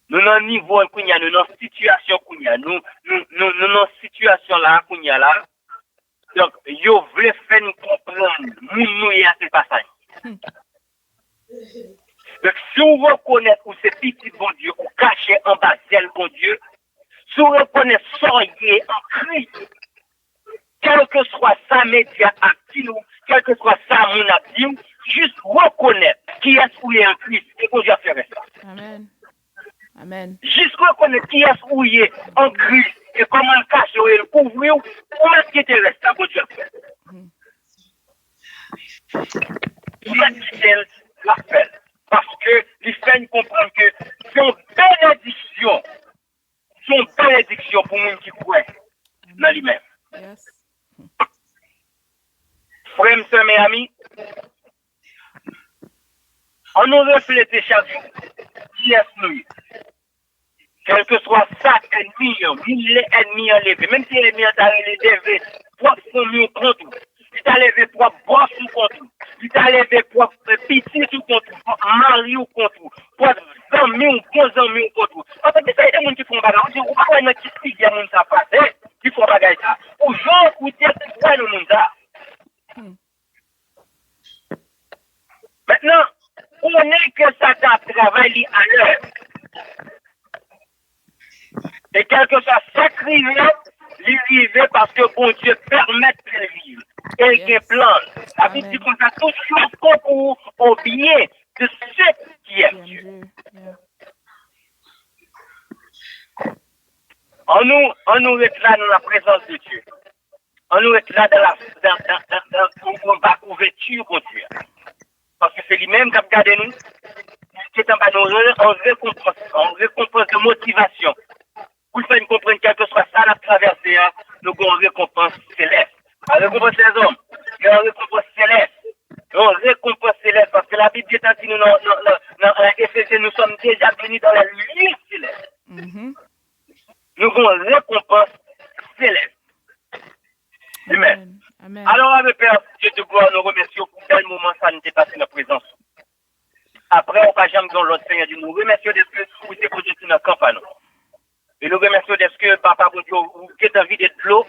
Nous dans niveau qu'on y a, nous dans situation qu'on y a, nous dans situation là qu'on y a là. Donc, yo voulez faire nous comprendre, nous y a c'est pas ça. Donc, si on reconnaît que c'est petit bon Dieu, ou caché en bas d'elle bon Dieu, si on reconnaît soyez en Christ, quel que soit sa média active, quel que soit sa mon active, juste reconnaître qui est souillé en Christ et qu'on doit faire ça. Amen. Amen. Juste reconnaître qui est souillé en Christ et comment le cacher et le couvrir, comment est-ce qu'il te reste à qu'on doit faire. Comment est-ce qu'elle l'appelle? Parce que les femmes comprennent que c'est une bénédiction pour les gens qui croient dans lui-même. Yes. Frères, sœurs, mes amis, on nous reflète chaque jour qui est nous. Quel que soit ça, ennemi, mille ennemis enlevés, même si l'ennemi a levé 300 000 contre, il t'a levé 3 boss sous contre, il t'a levé 3 petits sous contre, mari ou contre, 3 amis ou 11 amis contre. En fait, c'est des gens qui font bagarre. On va voir qui se dit que ça passe, qui font bagarre ça. Ou gens ou tête qui voient le monde ça. Maintenant, on est que Satan travaille à l'heure. Et quel que soit sacrifice, il vivait parce que bon Dieu permet de vivre. Et il y a plan. La Bible dit qu'on a toute chose concourt au bien de ceux qui aiment Dieu. On nous est là dans la présence de Dieu. On nous est là dans la couverture pour Dieu. Parce que c'est lui-même qui a gardé nous, qui est en bas en récompense de motivation. Pour faire une comprendre quel que soit ça, la traversée, nous avons une récompense céleste. La récompense des hommes, il y a une récompense céleste. Une récompense céleste, parce que la Bible dit que nous, dans Éphésiens, nous sommes déjà venus dans la lumière céleste. Nous avons une récompense céleste. Amen. Amen. Alors, avec Père Dieu de gloire, nous remercions pour quel moment ça nous est passé dans la présence. Après, on va jamais dans l'autre Seigneur Dieu. Nous remercions de ce que vous êtes posé sur notre campagne. Et nous remercions de ce que Papa Dieu, vous êtes envie de l'eau,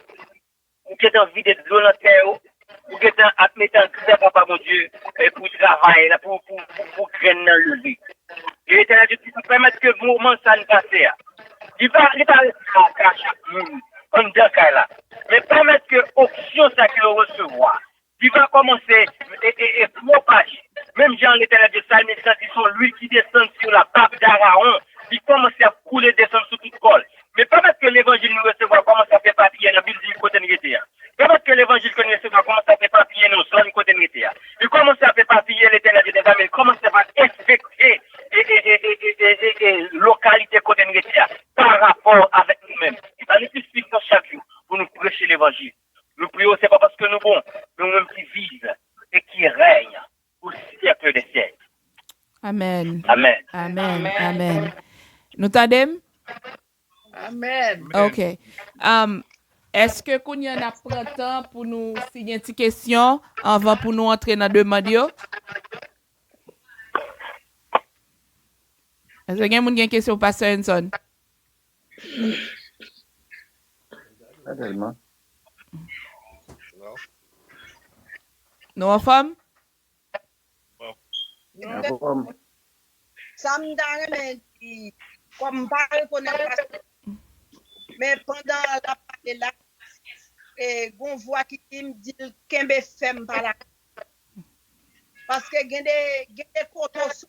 vous êtes envie de l'eau dans la terre, vous êtes à mettre en grève, Papa Dieu, pour travailler, pour craindre le lever. Et l'éternel Dieu, tu peux permettre que le moment ça nous passe. Il va à chaque monde, en dedans là. Mais permettre que l'option ça qu'il recevoir. Il va commencer et propager. Même Jean l'éternel de Salme, ils sont lui qui descend sur la pape d'Araon. Il commence à couler, descendre sous toute colle. Mais permettre que l'évangile nous recevoir, commence à faire papiller dans la ville du côté de permettre que l'évangile que nous recevons, commence à faire papiller nos zones côté de il commence à faire papiller l'éternel des amis, il commence à faire infecter et localité côté de par rapport avec nous-mêmes. Il va nous suffire chaque jour pour nous prêcher l'évangile. Nous prions, c'est pas parce que nous bons, mais nous-mêmes qui vivent et qui règnent au siècle des siècles. Amen. Amen. Amen. Amen. Nous t'adem? Amen. OK. Est-ce que qu'on y en a pris temps pour nous signer une petite question avant pour nous entrer dans demande yo? Est-ce que quelqu'un a une question pour Pasteur Henson? Pas tellement. Non, en femme? Ça me donne comme pas reconnaître. Mais pendant la parole là, on voit qui me dit qu'un femme par là. Parce que il y a des cotos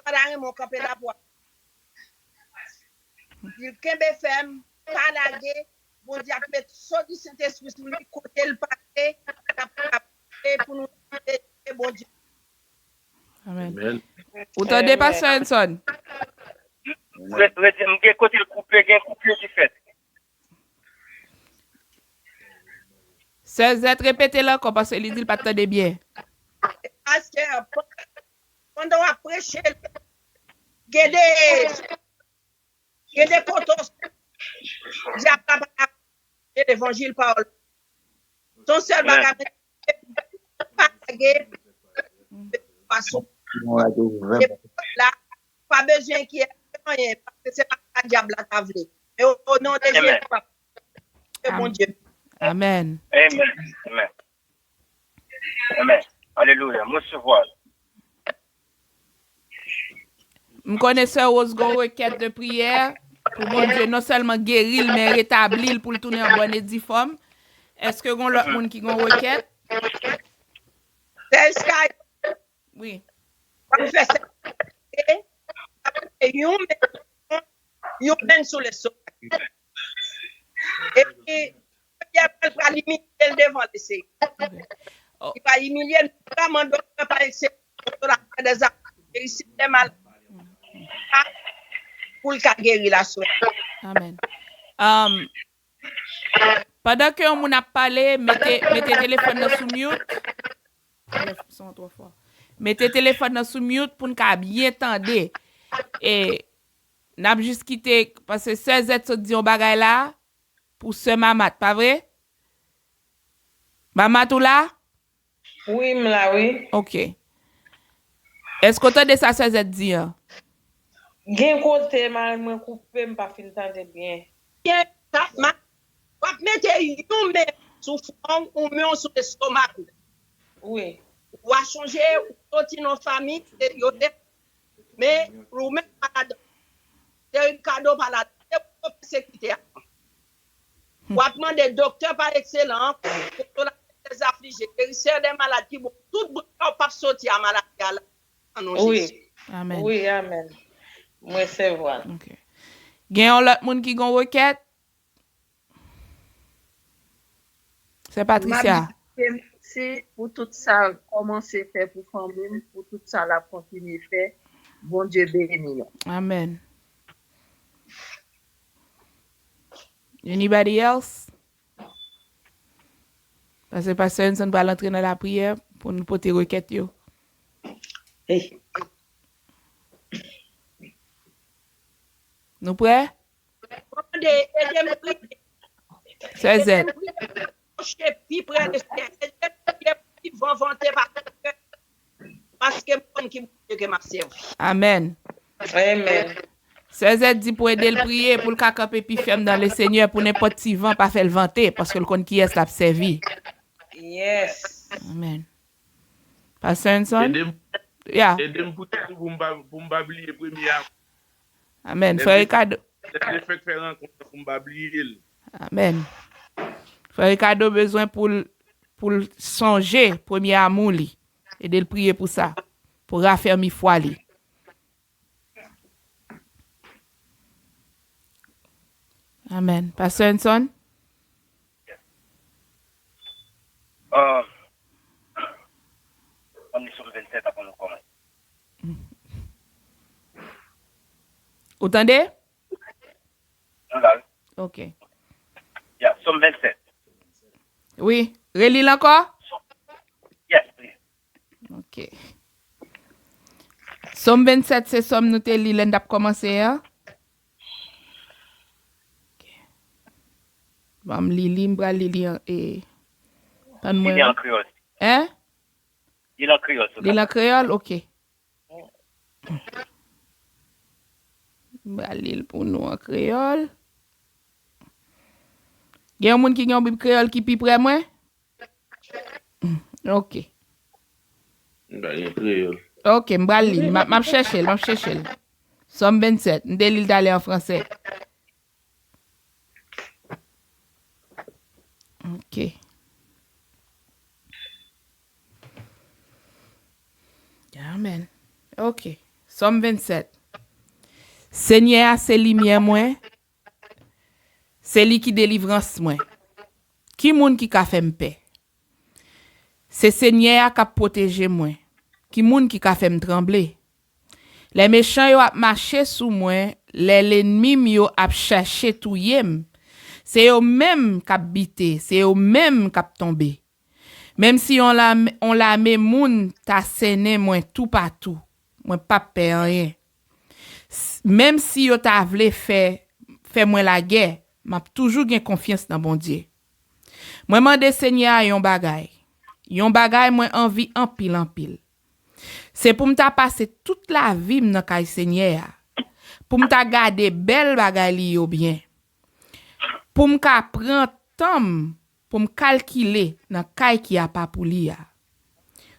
dans mon campé la bois. Il qu'un femme par là, bon Dieu a mettre ça du Saint-Esprit sur lui côté le passé pour nous bon Dieu. Amen. Vous t'entendez Pasteur Henson? Côté le coupé, il y a un coupé qui fait. C'est répétez là parce qu'il dit pas t'entendez bien. pasteur, pendant on a prêché, il y a des potos, il l'évangile parole. Son seul bagage, de façon. Là, pas besoin qu'il y ait rien, parce que c'est pas le diable qui a voulu. Mais au nom de Jésus, c'est mon Dieu. Amen. Amen. Amen. Amen. Alléluia. Moi, je vois. Je connais Sœur Rose gon requête de prière pour mon Dieu non seulement guérir mais rétablir pour le tourner en bonne et due forme. Est-ce que gon l'autre monde qui gon requête? C'est Sky. Oui. On fait ça. Et yon men sous le sol. Et puis, il va limiter le devant de ces. Oh. Il va humilier vraiment docteur par excès des actes. Et ici, les malades. Pour le cas guérir la soeur. Amen. Pendant que on a parlé, mettez téléphone sous mute. Son trop fort. Mettez téléphone sous mute pour nous bien tendre. Et n'a juste quitté parce que 16 et dit on bagay là pour ce mamat, pas vrai? Mamat ou là? Oui, m'la, oui. OK. Est-ce que tu as de ça 16 et dit? Gen côté mal moi couper m'pas fin tande bien. Bien, ça, mettez yon men sous fond ou men sous l'estomac. Oui. Ou à changer, ou sortir nos familles, mais ou même malade. C'est un cadeau malade. C'est pour sécurité. Ou à demander docteur par excellence pour les affligés, guérisseur des maladies. Tout le monde pas sortir à maladie. Oui. Amen. Oui, amen. Moi c'est vrai. OK. Gen l'autre monde qui gon requête? C'est Patricia. C'est pour tout ça, comment c'est fait pour famille, pour tout ça, la continuer faire. Bon Dieu béni. Amen. Anybody else? Parce que Pasteur Henson va l'entrer dans la prière pour nous porter requête yo. Hey. Nous prêts? C'est Z. Parce que mon qui m'a servi. Amen. Amen. C'est Z dit pour aider le prier pour le camper puis ferme dans le Seigneur pour n'importe qui vent pas faire le vanter parce que le compte qui est l'a servi. Yes. Amen. Pasteur Henson? Yeah. Aidez-moi pour m'oublier premier. Amen. Frère Ricardo. Le fait faire rencontre pour m'oublier. Amen. Frère Ricardo besoin pour songer premier amour li et de le prier pour ça pour raffermir foi li. Amen. Pasteur Henson? On est sur le 27 avant le commencer. Vous entendez? OK. Yeah, Somme 27. Oui. Relis encore? Yes, please. OK. Somme 27, c'est somme nous te li l'en d'ap commencer. Hein? OK. Bon, li m'bra li et pas de Il est en créole. Hein? Il est en créole. Il est en créole? OK. M'bra li pour nous en créole. Gen yon moun ki gen Bible créole qui pi près moi? OK. OK, m'bra li, m'a chercher. Somme 27, m'de li d'aller en français. OK. Amen. OK. Somme 27. Seigneur, c'est lumière moi. C'est lui qui délivrance moi. Qui moun qui ka fait paix? C'est Seigneur qui a protégé moi. Qui moun qui ka fait me trembler? Les méchants yo a marché sous moi, l'ennemi yo a cherché touyer. C'est eux même qui a bité, c'est eux même qui a tombé. Même si on la met moun ta sene moi tout partout. Moi pas peur rien. Même si yo ta vle fait moi la guerre, m'a toujours gen confiance dans bon Dieu. Moi mande Seigneur yon bagay. Yon bagay moi envie en pile. C'est pour m'ta passer toute la vie dans kay Seigneur. Pour m'ta garder belle bagay li yo bien. Pour m'ka prendre temps pour me calculer dans kay qui a pas pour li.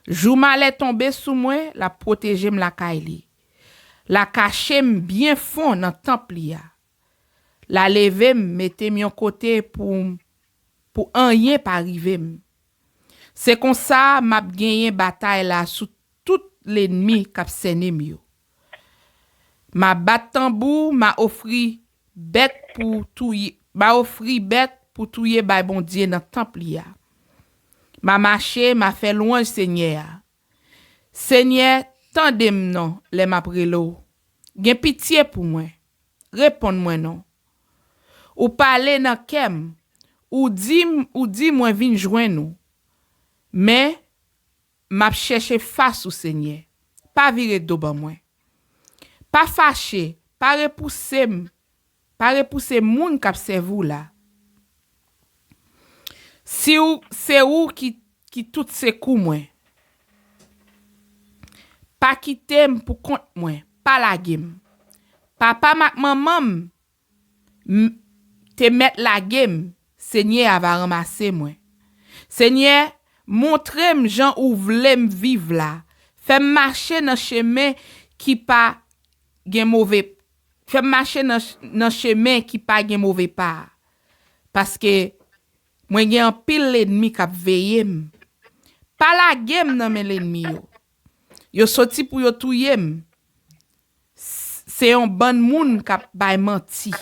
Jou malè tomber sous moi, la protéger la kay li. La cacher bien fond dans temple li. La lever mette yon côté pour rien pas arriver. C'est comme ça m'a gagné bataille là sous tout l'ennemi k'ap sene yo. Ma bat tambour, ma offri bête pour touyer, bay bon Dieu dans temple ya. Ma marché, ma fait loin Seigneur. Seigneur, tendez-moi non, les m'a prelo. Gen pitié pour moi. Réponds-moi non. Ou parler nan kem, ou di moi vin joindre nous. Mais m'a chercher face au Seigneur. Pas virer do ban moi. Pas fâché, pas repousser moun k'ap servou là. Si ou c'est ou qui tout se kou moi. Pas quitter pour compte moi, pas la game. Papa maman te mettre la game, Seigneur va ramasser moi. Seigneur, montre-moi Jean ou vle m vivre là. Fais marcher dans chemin qui pas gen mauvais. Fais marcher dans chemin qui pas gen mauvais pas. Parce que moi gen un pile l'ennemi k'ap veille. Pas la game nan men l'ennemi yo. Yo sorti pour yo touye. C'est un bon moun k'ap bay menti.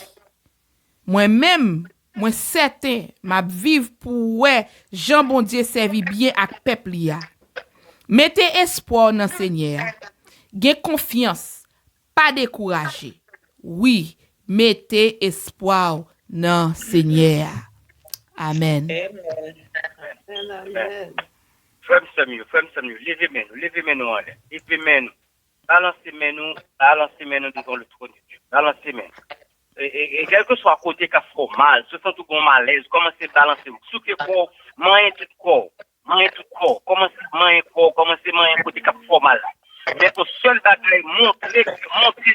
Moi-même, moi certain, m'a vivre pour ouais, Jean bon Dieu servi bien ak peuple ya. Mettez espoir dans Seigneur. Gen confiance, pas décourager. Oui, mettez espoir dans Seigneur. Amen. Amen. Frère Samuel, levez-nous en l'air. Levez-nous. Balancez-nous devant le trône de Dieu. Balancez-nous. Et quel que soit côté qui a fait mal, ce sont tout bon malaise, commencez à balancer. Sous que corps, main tout corps, commencez main côté qui a fait mal. Mais au seul bagaille, montrer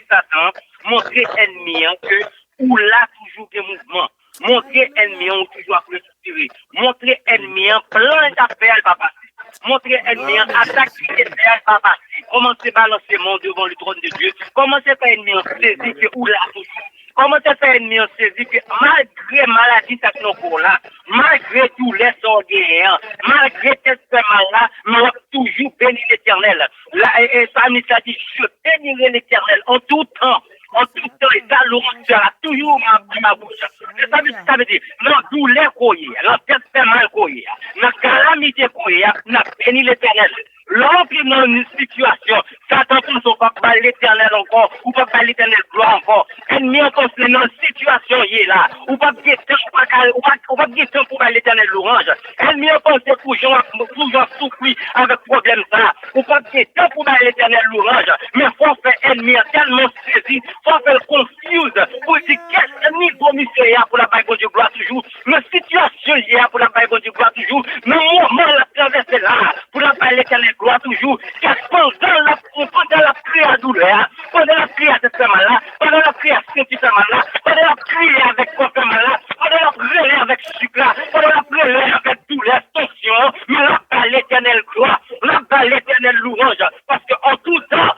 Satan, montrer ennemi, que ou là toujours des mouvements. Montrer ennemi, ou toujours à respirer. Montrer ennemi, plein d'affaires, va passer. Montrer ennemi, attaque qui est va passer. Commencez à balancer mon devant le trône de Dieu. Commencez à faire ennemi, saisir que ou là toujours. Comment ça fait ennemi on saisit que malgré maladie ça nous pour là, malgré tous les orgueils, malgré tout ce mal là, mais toujours béni l'Éternel. Là et ça nous a dit je bénirai l'Éternel en tout temps. En tout temps, et ça, l'orange sera toujours ma bouche. Ça veut dire, dans douleur qu'on y a, dans tête fait mal qu'on y a, dans calamité qu'on y a, n'a béni l'Éternel. L'homme dans une situation, Satan pense qu'on va pas l'Éternel encore, ou pas l'Éternel gloire encore. Ennemi encore c'est dans une situation y est là, ou pas guetter, ou pas guetter pour l'Éternel l'orange. Ennemi pense pour Jean souffrir avec problème ça, ou pas guetter pour l'Éternel l'orange. Mais faut faire ennemi tellement saisi, faut faire confuse pour dire quel niveau monsieur y a pour la Bible de gloire toujours, mais situation y a pour la Bible de gloire toujours, mais moment la traverser là pour la Bible l'Éternel gloire toujours, pendant la prière douleur, pendant la prière de ce mal-là, pendant la prière de ce mal-là, pendant la prière avec ce mal-là, pendant la prière avec sucre, pendant la prière avec douleur, tension, mais là, par l'Éternel gloire, là, par l'Éternel louange, parce qu'en tout temps,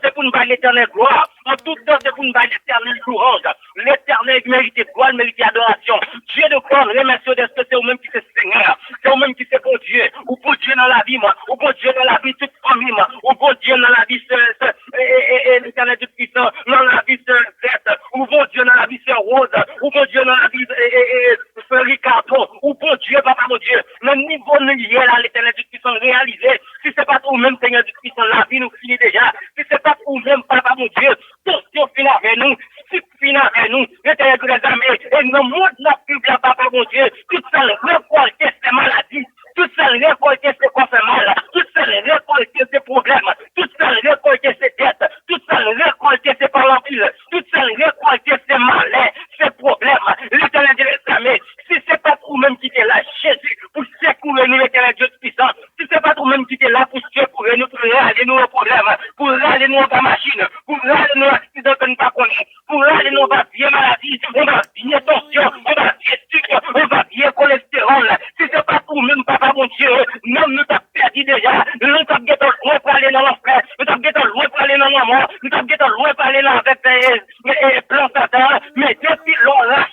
c'est pour nous battre l'Éternel gloire, en tout temps, c'est pour nous battre l'Éternel louange. L'Éternel mérite gloire, mérite adoration. Dieu de corps, remercie de ce que c'est au-même qui c'est Seigneur, c'est au-même qui c'est pour Dieu, ou pour Dieu dans la vie, moi, ou pour Dieu dans la vie toute famille, moi, ou pour Dieu dans la vie, et l'Éternel tout puissant, dans la vie, verte, ou pour Dieu dans la vie, rose, ou pour Dieu dans la vie, Ricardo, ou pour Dieu, papa mon Dieu, le niveau lié là, l'Éternel tout puissant réalisé, si c'est pas pour même Seigneur tout puissant, la vie nous finit déjà, si c'est pas pour même papa mon Dieu, tout ce qui finit avec nous, si finit avec nous, l'Éternel tout les armées, et nous montre la pub là, papa mon Dieu, tout ça, le récolter ces maladies, tout celle récoltée c'est qu'on fait mal, toute celle récoltée c'est problème, toute celle récoltée c'est dette, toute celle récoltée c'est par l'empire, toute celle récoltée c'est malin, c'est problème. L'Éternel Dieu est aimé. Si c'est pas vous-même qui êtes là, Jésus, pour secourir nous, l'Éternel Dieu puissant, si c'est pas vous-même qui êtes là pour secourir nous, pour râler nous au problème, pour râler nous en machine, pour râler nous accident que nous pas connaissons, pour râler nous en bien maladie, on va bien tension, on va bien sucre, on va bien cholestérol. Si c'est pas pour nous, papa mon Dieu, nous nous t'avons perdu déjà, nous t'avons gâté loin pour aller dans l'enfer, nous t'avons gâté loin pour aller dans la mort, nous t'avons gâté loin pour aller dans les plans Satan, mais depuis l'on racheté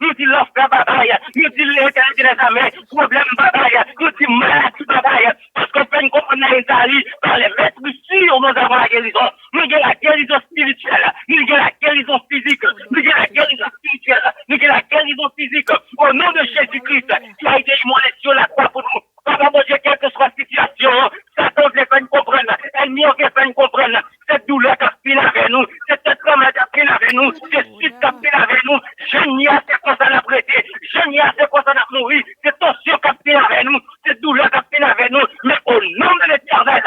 nous dit l'enfer bataille, nous dit l'Éternel des armées, problème bataille, nous dit maladie bataille, parce qu'on fait une comprendre en Italie, par les maîtres sûrs, nous avons la guérison, nous avons la guérison spirituelle, nous avons la guérison physique, nous avons la guérison spirituelle, nous avons la guérison physique, au nom de Jésus-Christ, qui a été immolé sur la croix pour nous. Papa, mon Dieu, quelle que soit la situation, Satan ne fait pas comprendre, ennemi ne fait pas comprendre, cette douleur qui a pris avec nous, cette trauma qui a pris avec nous, cette suite qui a pris avec nous, je n'y ai c'est quoi ça n'a prêté, je n'y ai c'est quoi ça n'a mouru, cette tension qui a pris avec nous, cette douleur qui a pris avec nous, mais au nom de l'Éternel,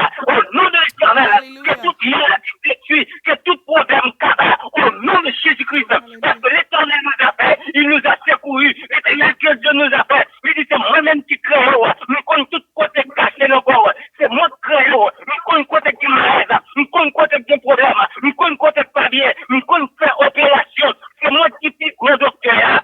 que tout bien détruit, que tout problème cabane, au nom de Jésus-Christ, parce que l'Éternel nous a fait, il nous a secouru, l'Éternel que Dieu nous a fait, il dit c'est moi-même qui crée, nous connaissons tout côté caché dans le corps, c'est moi qui crée, nous connaissons côté qui malade, nous connaissons côté qui problème, nous connaissons côté pas bien, nous connaissons faire opération, c'est moi qui pique mon docteur.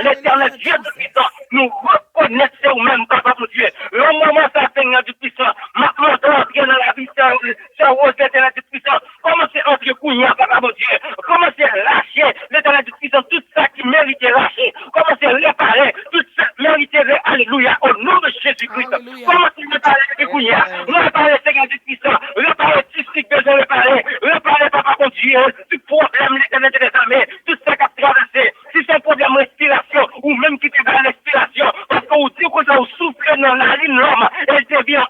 L'Éternel Dieu de puissant, nous reconnaissons nous-mêmes, papa mon Dieu. Le moment ça, Seigneur du puissant, maintenant d'entrer dans la vie, c'est rose l'Éternel du puissant. Comment c'est entrer couillard, papa mon Dieu. Comment c'est lâcher l'Éternel du puissant, tout ça qui méritait lâcher. Comment c'est réparer, tout ça méritait, alléluia, au nom de Jésus-Christ. Comment c'est réparer les couillards, réparer Seigneur du puissant, réparer tout ce que j'ai réparer, papa mon Dieu, tout problème, l'Éternel des armées, tout ça qui a traversé. Si c'est un problème respiration, ou même qui te dans respiration, parce qu'on dit que ça souffle dans la ligne l'homme, elle devient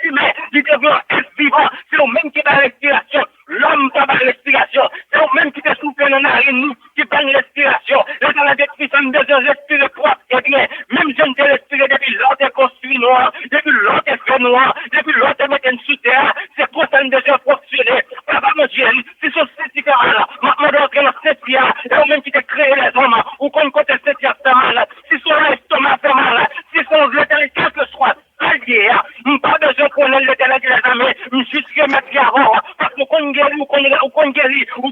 humain, il devient vivant, c'est au même qui est dans la respiration, l'homme pas dans la respiration, c'est au même qui te souffle dans la ligne, nous, qui prend la respiration, là dans la description de respirer propre, et bien, même je ne t'ai respiré depuis l'autre construit noir, depuis l'autre fait noir, depuis l'autre mettre sous terre, c'est pour ça que déjà fonctionner, papa mon Dieu, si ce certificat là, maintenant d'entrer dans ce certificat, et au même qui t'a créé les hommes, ou qu'on côté certificat fait mal, si son estomac fait mal, si son l'éternel, quel que soit, pas besoin qu'on ait l'Éternel de la armée, juste remettre avant, parce qu'on guérit, ou qu'on guérit, ou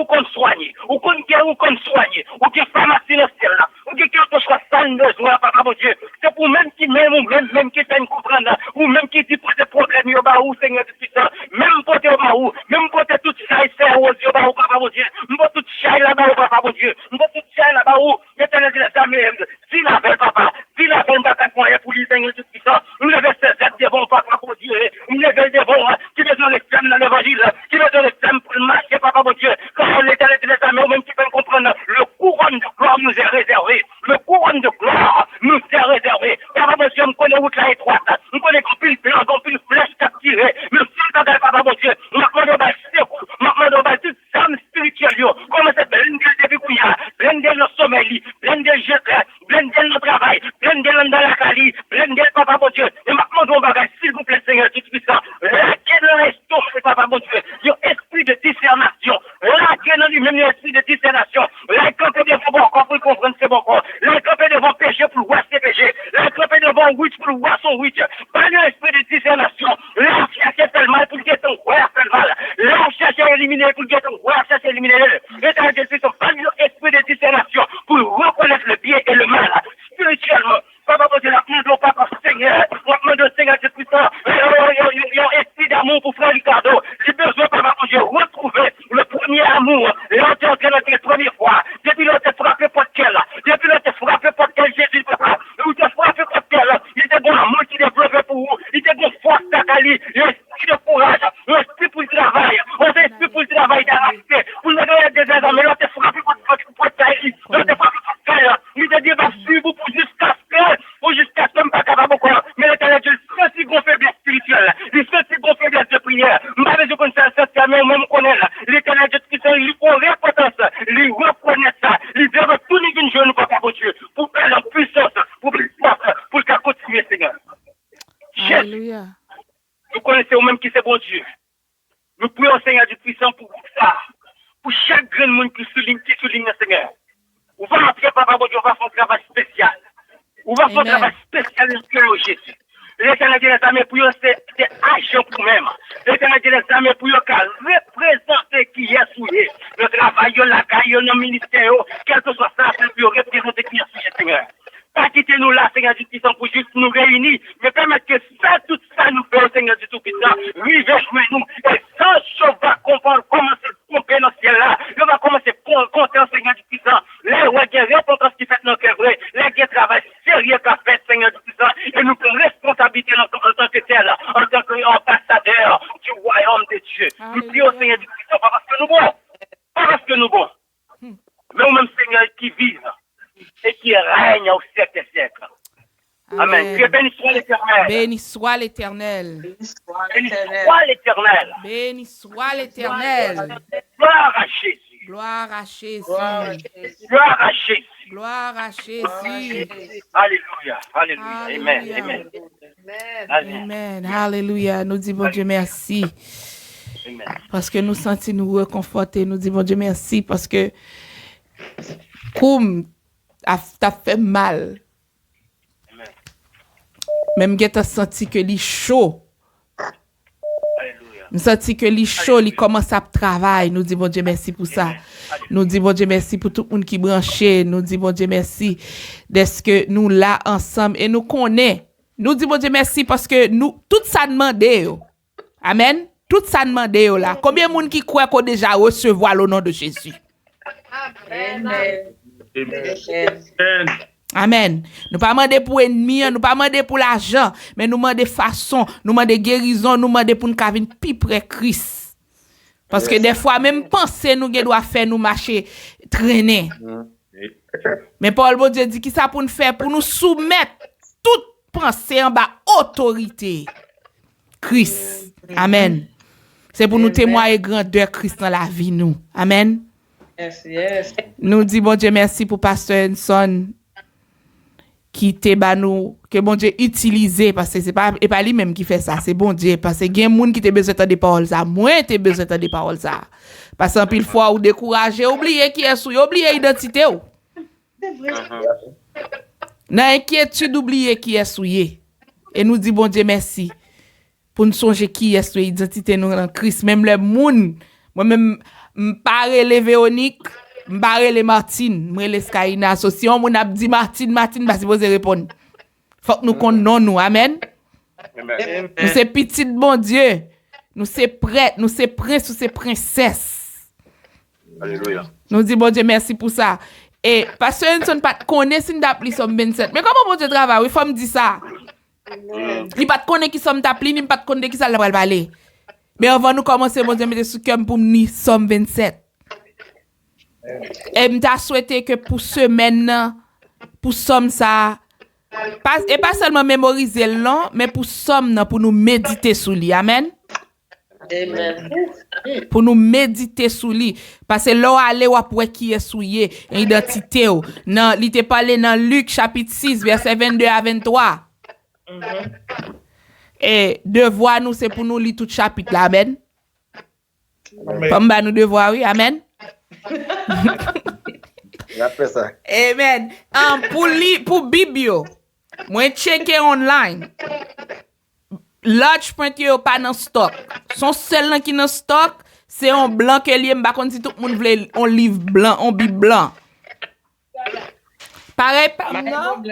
qu'on soigne, ou qu'on guérit, ou qu'on soigne, ou qu'il pharmacie le ciel là, ou qu'il quelque chose sans besoin, papa mon Dieu. C'est pour même qui même, ou même qui fait comprendre, ou même qui dit pour des problèmes, au bas où, Seigneur du puissant, même pour au bas où, même pour tout ça, c'est aux yeux, bas où, papa mon Dieu, pour tout ça là-bas où, papa mon Dieu, pour tout ça là-bas où, l'Éternel de la armée, si la belle papa, si la belle papa, pour lui, Seigneur du puissant, nous levons ces êtres devant papa mon Dieu, nous levons devant, qui besoin l'extrême dans l'évangile, qui besoin l'extrême pour marcher, papa mon Dieu, quand l'Éternel de la armée, même qui peut comprendre, le couronne de gloire nous est réservé, le couronne de gloire nous est réservé, papa mon Dieu, on connaît route là étroite, on connaît qu'on peut plan, qu'on peut flèche capturée, mais si on a papa mon Dieu, maintenant on va secours, maintenant on va toute âme spirituelle, comment c'est blender depuis couillard, blender le sommeil, blender le jeté, blender le travail, blender le dans la cali, blender papa mon Dieu, et maintenant on va s'il vous plaît Seigneur tout puissant, laquelle l'estomac, papa mon Dieu, l'esprit de discernation, laquelle dans lui-même l'esprit de discernation, laquelle devant bon corps pour comprendre c'est bon corps, laquelle devant péché pour voir ses péchés, laquelle devant witch pour voir son witch, pas l'esprit de discernation, là chercher fait le mal pour que ton frère fait le mal, là chercher à éliminer pour que ton frère cherche à éliminer l'état de Jésus, pas l'esprit de discernation pour reconnaître le bien et le mal, spirituellement. Papa, vous êtes là, nous papa, Seigneur, moi, de Seigneur, c'est puissant, il y a un esprit d'amour pour frère Ricardo, j'ai besoin, papa, mon Dieu, retrouver le premier amour, l'autre la première fois, depuis l'autre frappé pour quel, depuis l'autre frappé pour quel Jésus, papa, ou t'es frappé pour quel, il était bon amour qui développait pour vous, il était bon force d'Akali, l'esprit de courage, l'esprit pour le travail, on fait esprit pour le travail d'arracher, pour le gagner des ans, mais l'autre frappé pour quel, l'autre frappé pour quel, il te dit, va suivre pour jusqu'à jusqu'à ce que je ne pas capable quoi. Mais l'Éternel Dieu, c'est si gros faiblesse spirituelle, il fait si gros faiblesse de prière. Pas besoin qu'on s'en sorte, mais même connaît l'Éternel Dieu, qui il faut reconnaître, il reconnaît ça, il veut retourner une jeune papa pour Dieu, pour faire la puissance, pour le force, pour le continuer, Seigneur. Alléluia. Nous connaissons même qui c'est bon Dieu. Nous prions Seigneur du puissant pour ça. Pour chaque grand monde qui souligne le Seigneur. On va appeler Papa bon Dieu, on va faire un travail spécial. On va faire un travail spécial dans le cœur de Jésus. L'Éternel des armées pour eux, c'est agent pour même. L'Éternel des armées pour eux, représenter qui est souillé. Le travail, la caille, le ministère, quel que soit ça, pour représenter qui est souillé, Seigneur. Pas quitter nous là, Seigneur du Tout-Puissant, pour juste nous réunir, mais permettre que ça, tout ça nous fait, Seigneur du Tout-Puissant. Oui, je jouer nous. Et sans chose va comprendre comment c'est compter dans ce ciel-là. On va commencer à compter, Seigneur du Tout-Puissant. Là, où il y a repentance qui fait dans le cœur vrai. Là, il y a travail sérieux qu'a fait, Seigneur du Tout-Puissant. Et nous prenons responsabilité en tant que tel, en tant qu'ambassadeur du royaume de Dieu. Nous prions, Seigneur du Tout-Puissant, pas parce que nous bons. Pas parce que nous bons. Mais nous-mêmes, Seigneur, qui vivent et qui règne au siècle des siècles. Amen. Que béni soit l'Éternel. Béni soit l'Éternel. Béni soit l'Éternel. Béni soit l'Éternel. Gloire à Jésus. Gloire à Jésus. Gloire à Jésus. Gloire à Jésus. Alléluia. Alléluia. Amen. Amen. Amen. Alléluia. Nous disons bon Dieu merci. Amen. Parce que nous sentons nous reconforter. Nous disons bon Dieu merci parce que comme t'as fait mal. Même que t'as senti que li chaud. Nous senti que li chaud, li commence à travailler. Nous disons bon Dieu merci pour ça. Nous disons bon Dieu merci pour tout le monde qui branché. Nous disons bon Dieu merci d'être que nous là ensemble et nous connaissons. Nous disons bon Dieu merci parce que nous tout ça demandé. Amen. Tout ça demandé là. Combien de monde qui croit qu'on déjà recevoir le nom de Jésus? Amen. Amen. Nous pas demander pour ennemi, nous pas demander pour l'argent, mais nous demander façon, nous demander guérison, nous demander pour nous venir plus près Christ. Parce que des fois même penser nous doit faire nous marcher traîner. Mais Paul bon Dieu dit qui ça pour nous faire pour nous soumettre toute pensée en bas autorité Christ. Amen. C'est pour nous témoigner grandeur Christ dans la vie nous. Amen. Yes. Nous dit bon Dieu merci pour pasteur Henson qui te ba nous que bon Dieu utilisé parce que c'est pas lui même qui fait ça, c'est bon Dieu parce que gen moun qui te besoin de des paroles ça, moi te besoin de des paroles ça. Parce que pile fois ou décourager, oublier qui est sou, oublier identité ou. C'est vrai. Nan inquiétude oublier qui est souillé. Et nous dit bon Dieu merci pour nous songer qui est sou identité nous en Christ même les moun moi même m'pare les Véronique, m'pare les Martine, moi les Skaina. So si on moun ap di Martine, pas supposé répondre. Faut que nous connaissons nous. Amen. Amen. Nous c'est petit bon Dieu. Nous c'est prêtre, nous c'est prince, nous c'est princesse. Alléluia. Nous dit bon Dieu merci pour ça. Et parce que nous ne pas connaît si nous d'appli somme 27. Mais comment bon Dieu travaille? Il faut me dire ça. Il pas connaît qui somme d'appli, ni pas connaît qui ça va parler. Mais avant nous commencer, bon Dieu, mettre sous cœur pour nous, Somme 27. Et m'ta souhaité que pour semaine, pour Somme ça, pas seulement mémoriser le long, mais pour Somme, pour nous méditer sous lui. Amen. Amen. Pour nous méditer sous lui. Parce que là, aller ou après qui est souillé, identité. Non, il te parlé dans Luc chapitre 6, verset 22 à 23. Et devoir nous, c'est pour nous lire tout chapitre là, amen. Comme nous devoir, oui, amen. Après ça. Amen. Pour Biblio, moi checker online. Large print yo pas dans stock. Son seul qui dans stock, c'est un blanc que lié m'pa kon si tout le monde veut un livre blanc, un bible blanc. Pareil pas non.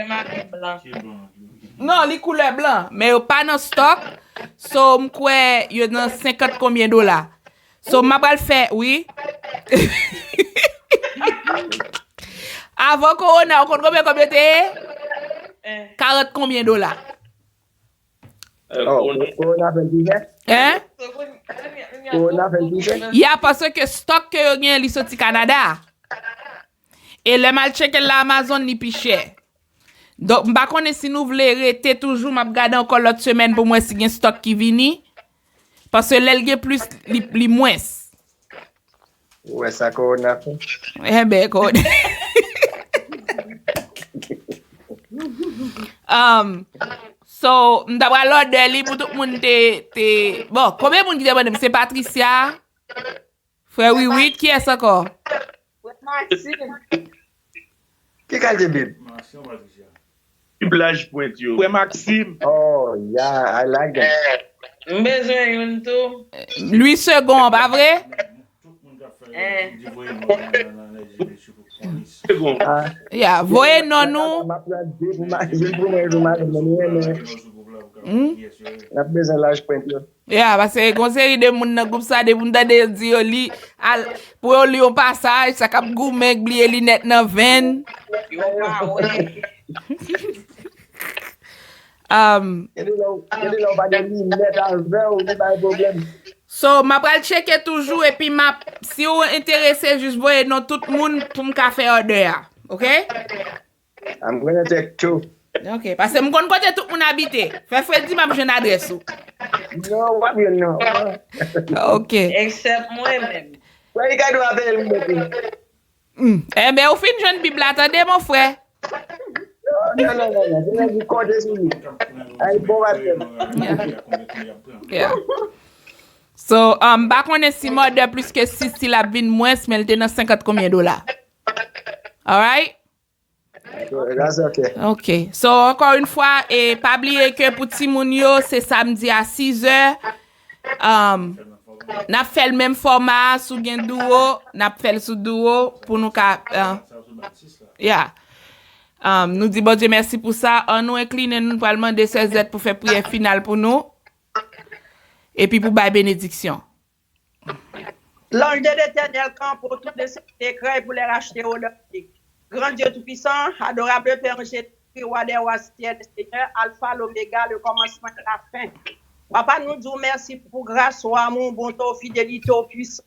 Non, les couleurs blanc, mais yo pas dans stock. So m'kwe yo dans 50 combien $. So m'a pas le faire, oui. Avant corona, on compte combien t'es? 40 combien $? Hein? Il y a parce que stock que yo gen li sorti Canada. Et le mal check l'Amazon ni plus cher. Donc m'pa connait si nous voulons rester toujours m'a regarder encore l'autre semaine pour moi si gen stock qui vini parce que l'el gen plus li moins. Ouais, ça corona. Eh ben code. So, m'dabra l'ordre li pour tout le monde te... Bon, combien de monde qui demande? C'est Patricia? Frère oui, qui est ça encore? Maxime. Qui a dit bib? Blage point yo. Ouais, Maxime. Oh, yeah, I like that. Besoin yon tout. Lui second, pas vrai? Second. Yeah, voyez non nous. La besoin l'âge point yo. Yeah, parce que gon série de moun nan groupe ça de moun tande di yo li al pour yo li un passage ça k'ap goumen oublier li net nan veine. So, m'a pral checker toujours et puis si vous intéressé juste voyez non tout le monde pour me faire order. OK? I'm going to take 2. OK, parce que m'konn côté tout le monde habite. Fait Freddy m'a besoin adresse ou. No, what you know? OK. Except moi-même. Where you guys do avail? Eh ben, au fin jeune Bible, attendez mon frère. No. You call this me. I bought them. Yeah. So, ba konnen si mode plus que 6 si la vin moins, mais elle te dans 50 combien dollars. Alright? That's okay. OK. So, encore une fois, et pas oublier que pour ti moun yo, c'est samedi à 6h. N'a fait le même format sous gen duo, n'a fait sous duo pour nous yeah. Nous dit bon Dieu merci pour ça. On nous incline nous pour demander CZ pour faire prière finale pour nous. Et puis pour bailler bénédiction. L'ange de l'Éternel campe pour toutes les écrans pour les racheter au Olympique. Grand Dieu Tout-Puissant, adorable Père Jésus, roi des rois, Seigneur, Alpha, l'Oméga, le commencement et la fin. Papa, nous disons merci pour grâce, au amour, bonté, fidélité, puissance.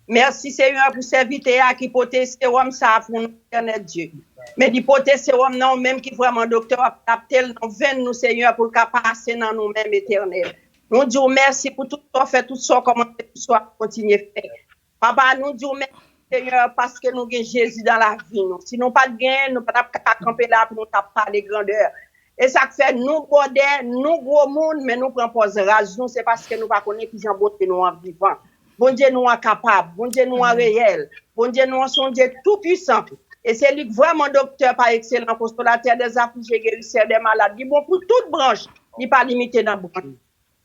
Merci Seigneur pour serviteur qui porte sérum ça pour nous, éternel Dieu. Mais du porte sérum non même qui vraiment docteur appelle dans veine nous Seigneur pour qu'à passer dans nous-mêmes éternel. Nous disons merci pour tout ce fait, tout ce comment tout soit continuer faire. Papa, nous disons merci Seigneur parce que nous avons Jésus dans la vie. Nous. Si nous pas de gain, nous pas camper là pour nous parler grandeur. Et ça fait nous border, nous gros monde, mais nous prenons pause rage. Nous c'est parce que nous pas connaître qui j'en beauté nous en vivant. Bon Dieu nous est capable, bon Dieu nous est réel, bon Dieu nous est son Dieu tout puissant. Et c'est lui vraiment docteur par excellence, consolateur des affligés, guérisseur des malades. Il est bon pour toute branche, il n'est pas limité dans le branche.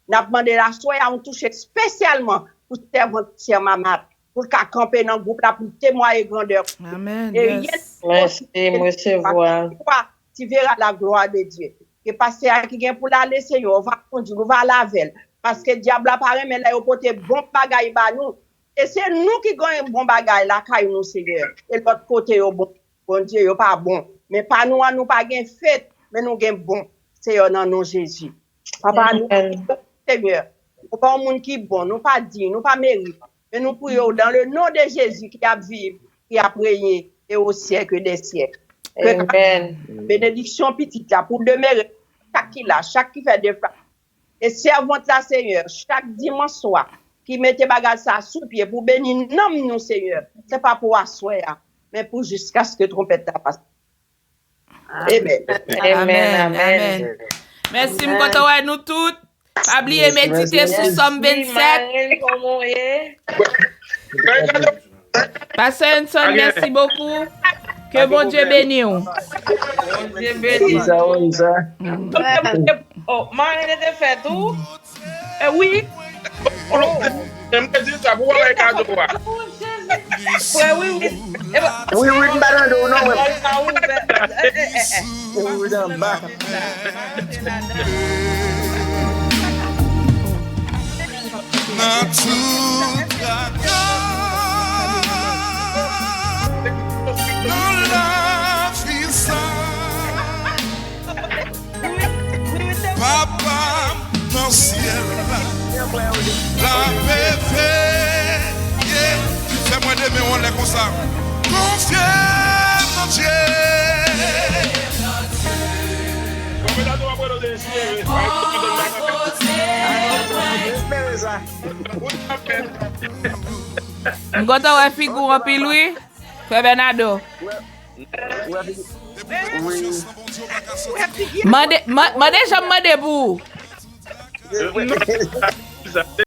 Nous avons demandé la soie à nous toucher spécialement pour servir maman, pour qu'à camper dans le groupe là pour témoigner grandeur. Amen. Et Merci, monsieur voir. Tu verras la gloire de Dieu. Que pasteur qui vient pour l'aller, Seigneur, on va conduire, on va laver. Parce que diable apparaît, mais là, il porte bon bagaille par nous. Et c'est nous qui gagnons bon bagaille là, quand nous, Seigneur. Et l'autre côté, bon Dieu, il pas bon. Mais pas nous, nous pas gain fait, mais nous gagnons bon. Seigneur, dans nos Jésus. Papa, nous, Seigneur, nous pas un monde qui est bon, nous pas dit, nous pas mérite. Mais nous prions dans le nom de Jésus qui a vécu, qui a prié, et au siècle des siècles. Amen. Bénédiction petite là, pour demeurer chaque qui fait des frères. Et servante la Seigneur, chaque dimanche soir, qui mette bagage ça sous pied pour bénir nous, Seigneur. C'est pas pour asseoir, mais pour jusqu'à ce que trompette passe. Amen. Amen. Merci, m'kontent ouais nous toutes. Pas oublier méditer sur Somme 27. Pasteur Henson, merci beaucoup. Que bon Dieu bénisse. Bon Dieu bénisse. Oh, Marine était fait tout? Oui. J'aimerais dire ça pour aller à Kadoua. Oui. We wouldn't better do no we would back. Not to Papa, dans ciel la paix, fais-moi d'aimer, on est comme ça. Confiez en Dieu. M'kontent ouais figure en pile oui. Frère Bernardo. Mande, j'aime debout. Non,